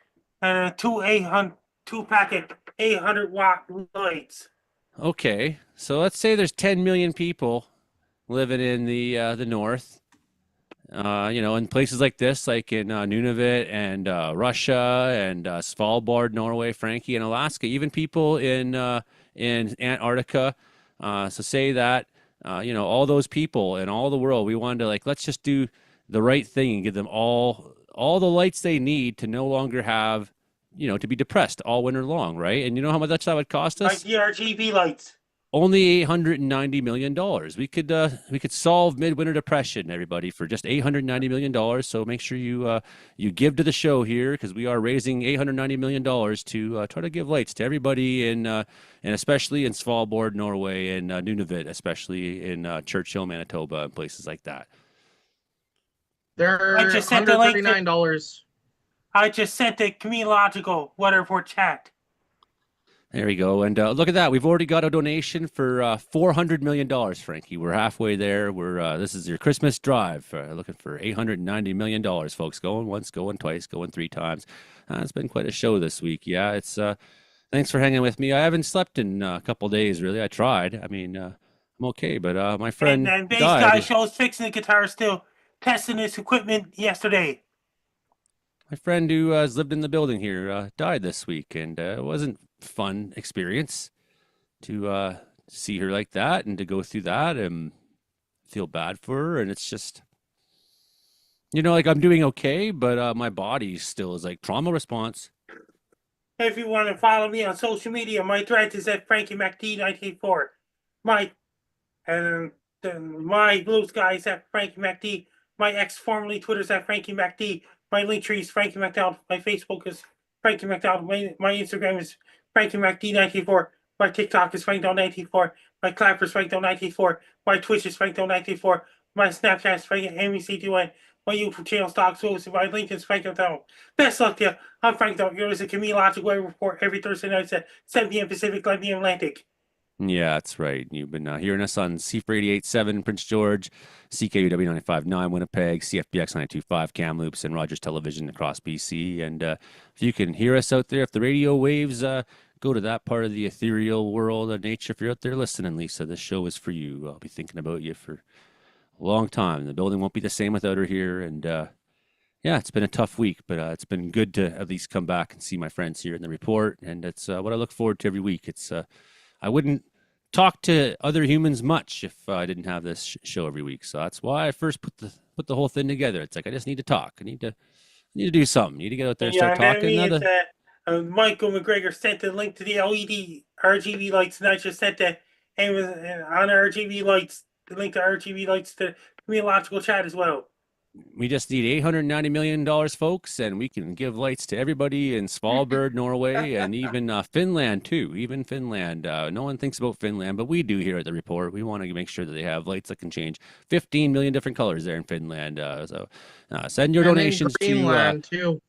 two packet 800 watt lights. Okay, so let's say there's 10 million people living in the north. In places like this, like in Nunavut and Russia and Svalbard, Norway, Frankie, and Alaska, even people in Antarctica. So say that all those people in all the world, we wanted to let's just do the right thing and give them all the lights they need to no longer have to be depressed all winter long, right? And you know how much that would cost Like us? the RGB lights. Only $890 million. We could solve midwinter depression, everybody, for just $890 million. So make sure you give to the show here because we are raising $890 million to try to give lights to everybody and especially in Svalbard, Norway, and Nunavut, especially in Churchill, Manitoba, and places like that. They're I just sent the link to- $139. I just sent the Comedeorological weather report chat. There we go. And look at that. We've already got a donation for $400 million, Frankie. We're halfway there. This is your Christmas drive. Looking for $890 million, folks. Going once, going twice, going three times. It's been quite a show this week. Yeah, it's thanks for hanging with me. I haven't slept in a couple days, really. I tried. I mean, I'm okay, but my friend And bass died. guy shows fixing the guitar still, testing his equipment yesterday. My friend who has lived in the building here died this week, and it wasn't a fun experience to see her like that and to go through that and feel bad for her. And it's just, I'm doing okay, but my body still is like trauma response. If you want to follow me on social media, my thread is at FrankieMacD984. My blue sky is at Frankie MacD. My ex formerly Twitter's at Frankie MacD. My link tree is Frankie MacDonald. My Facebook is Frankie MacDonald. My Instagram is Frankie MacD984. My TikTok is FrankDonald984. My Clapper is FrankDonald984. My Twitch is FrankDonald984. My Snapchat is FrankMC21. My YouTube channel stocks moves. My link is Frank MacDonald. Best luck to you. I'm Frank Donald. Yours is a Comedeorological weather report every Thursday night at 7 p.m. Pacific, 9 p.m. Atlantic. Yeah, that's right. You've been hearing us on C4 88.7 Prince George, CKUW 95.9 Winnipeg, CFBX 92.5 Kamloops, and Rogers Television across BC. And if you can hear us out there, if the radio waves go to that part of the ethereal world of nature, if you're out there listening, Lisa, this show is for you. I'll be thinking about you for a long time. The building won't be the same without her here. And yeah, it's been a tough week, but it's been good to at least come back and see my friends here in the report. And it's what I look forward to every week. It's I wouldn't talk to other humans much if I didn't have this show every week. So that's why I first put the whole thing together. It's like I just need to talk. I need to do something. I need to get out there and start talking. Michael McGregor sent the link to the LED RGB lights, and I just sent the on RGB lights, the link to RGB lights to Meteorological chat as well. We just need $890 million, folks, and we can give lights to everybody in Svalbard, Norway, and even Finland, too. Even Finland. No one thinks about Finland, but we do here at the report. We want to make sure that they have lights that can change 15 million different colors there in Finland. So send your donations Greenland, too.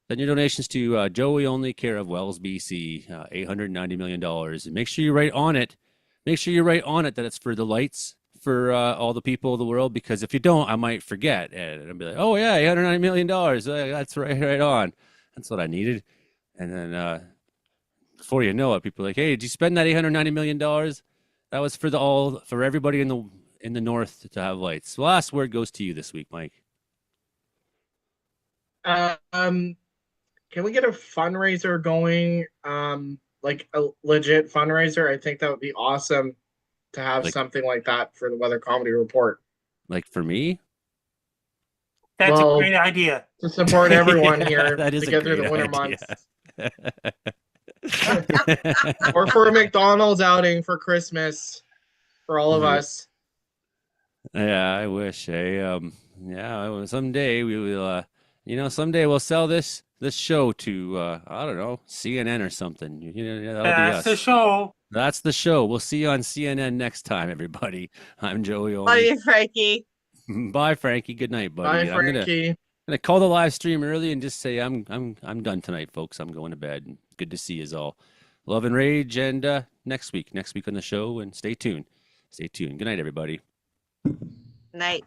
Send your donations to Joey Only, care of Wells, BC, $890 million. And make sure you write on it. Make sure you write on it that it's for the lights for all the people of the world. Because if you don't, I might forget, and I'll be like, "Oh yeah, $890 million. That's right on." That's what I needed. And then before you know it, people are like, "Hey, did you spend that $890 million? That was for for everybody in the north to have lights." The last word goes to you this week, Mike. Can we get a fundraiser going? Like a legit fundraiser? I think that would be awesome to have Like- something like that for the Weather Comedy Report. Like for me, That's Well, a great idea. To support everyone Yeah, here that is to a get through the great winter idea. months. Or for a McDonald's outing for Christmas for all of us. Yeah, I wish. Yeah, someday we will. Someday we'll sell this show to I don't know, CNN or something. That'll be That's us. the show. That's the show. We'll see you on CNN next time, everybody. I'm Joey Love Only. you, Frankie. Bye, Frankie. Good night, buddy. Bye, I'm gonna Frankie. call the live stream early and just say I'm done tonight, folks. I'm going to bed. Good to see you all. Love and rage, and next week on the show. And stay tuned. Stay tuned. Good night, everybody. Night.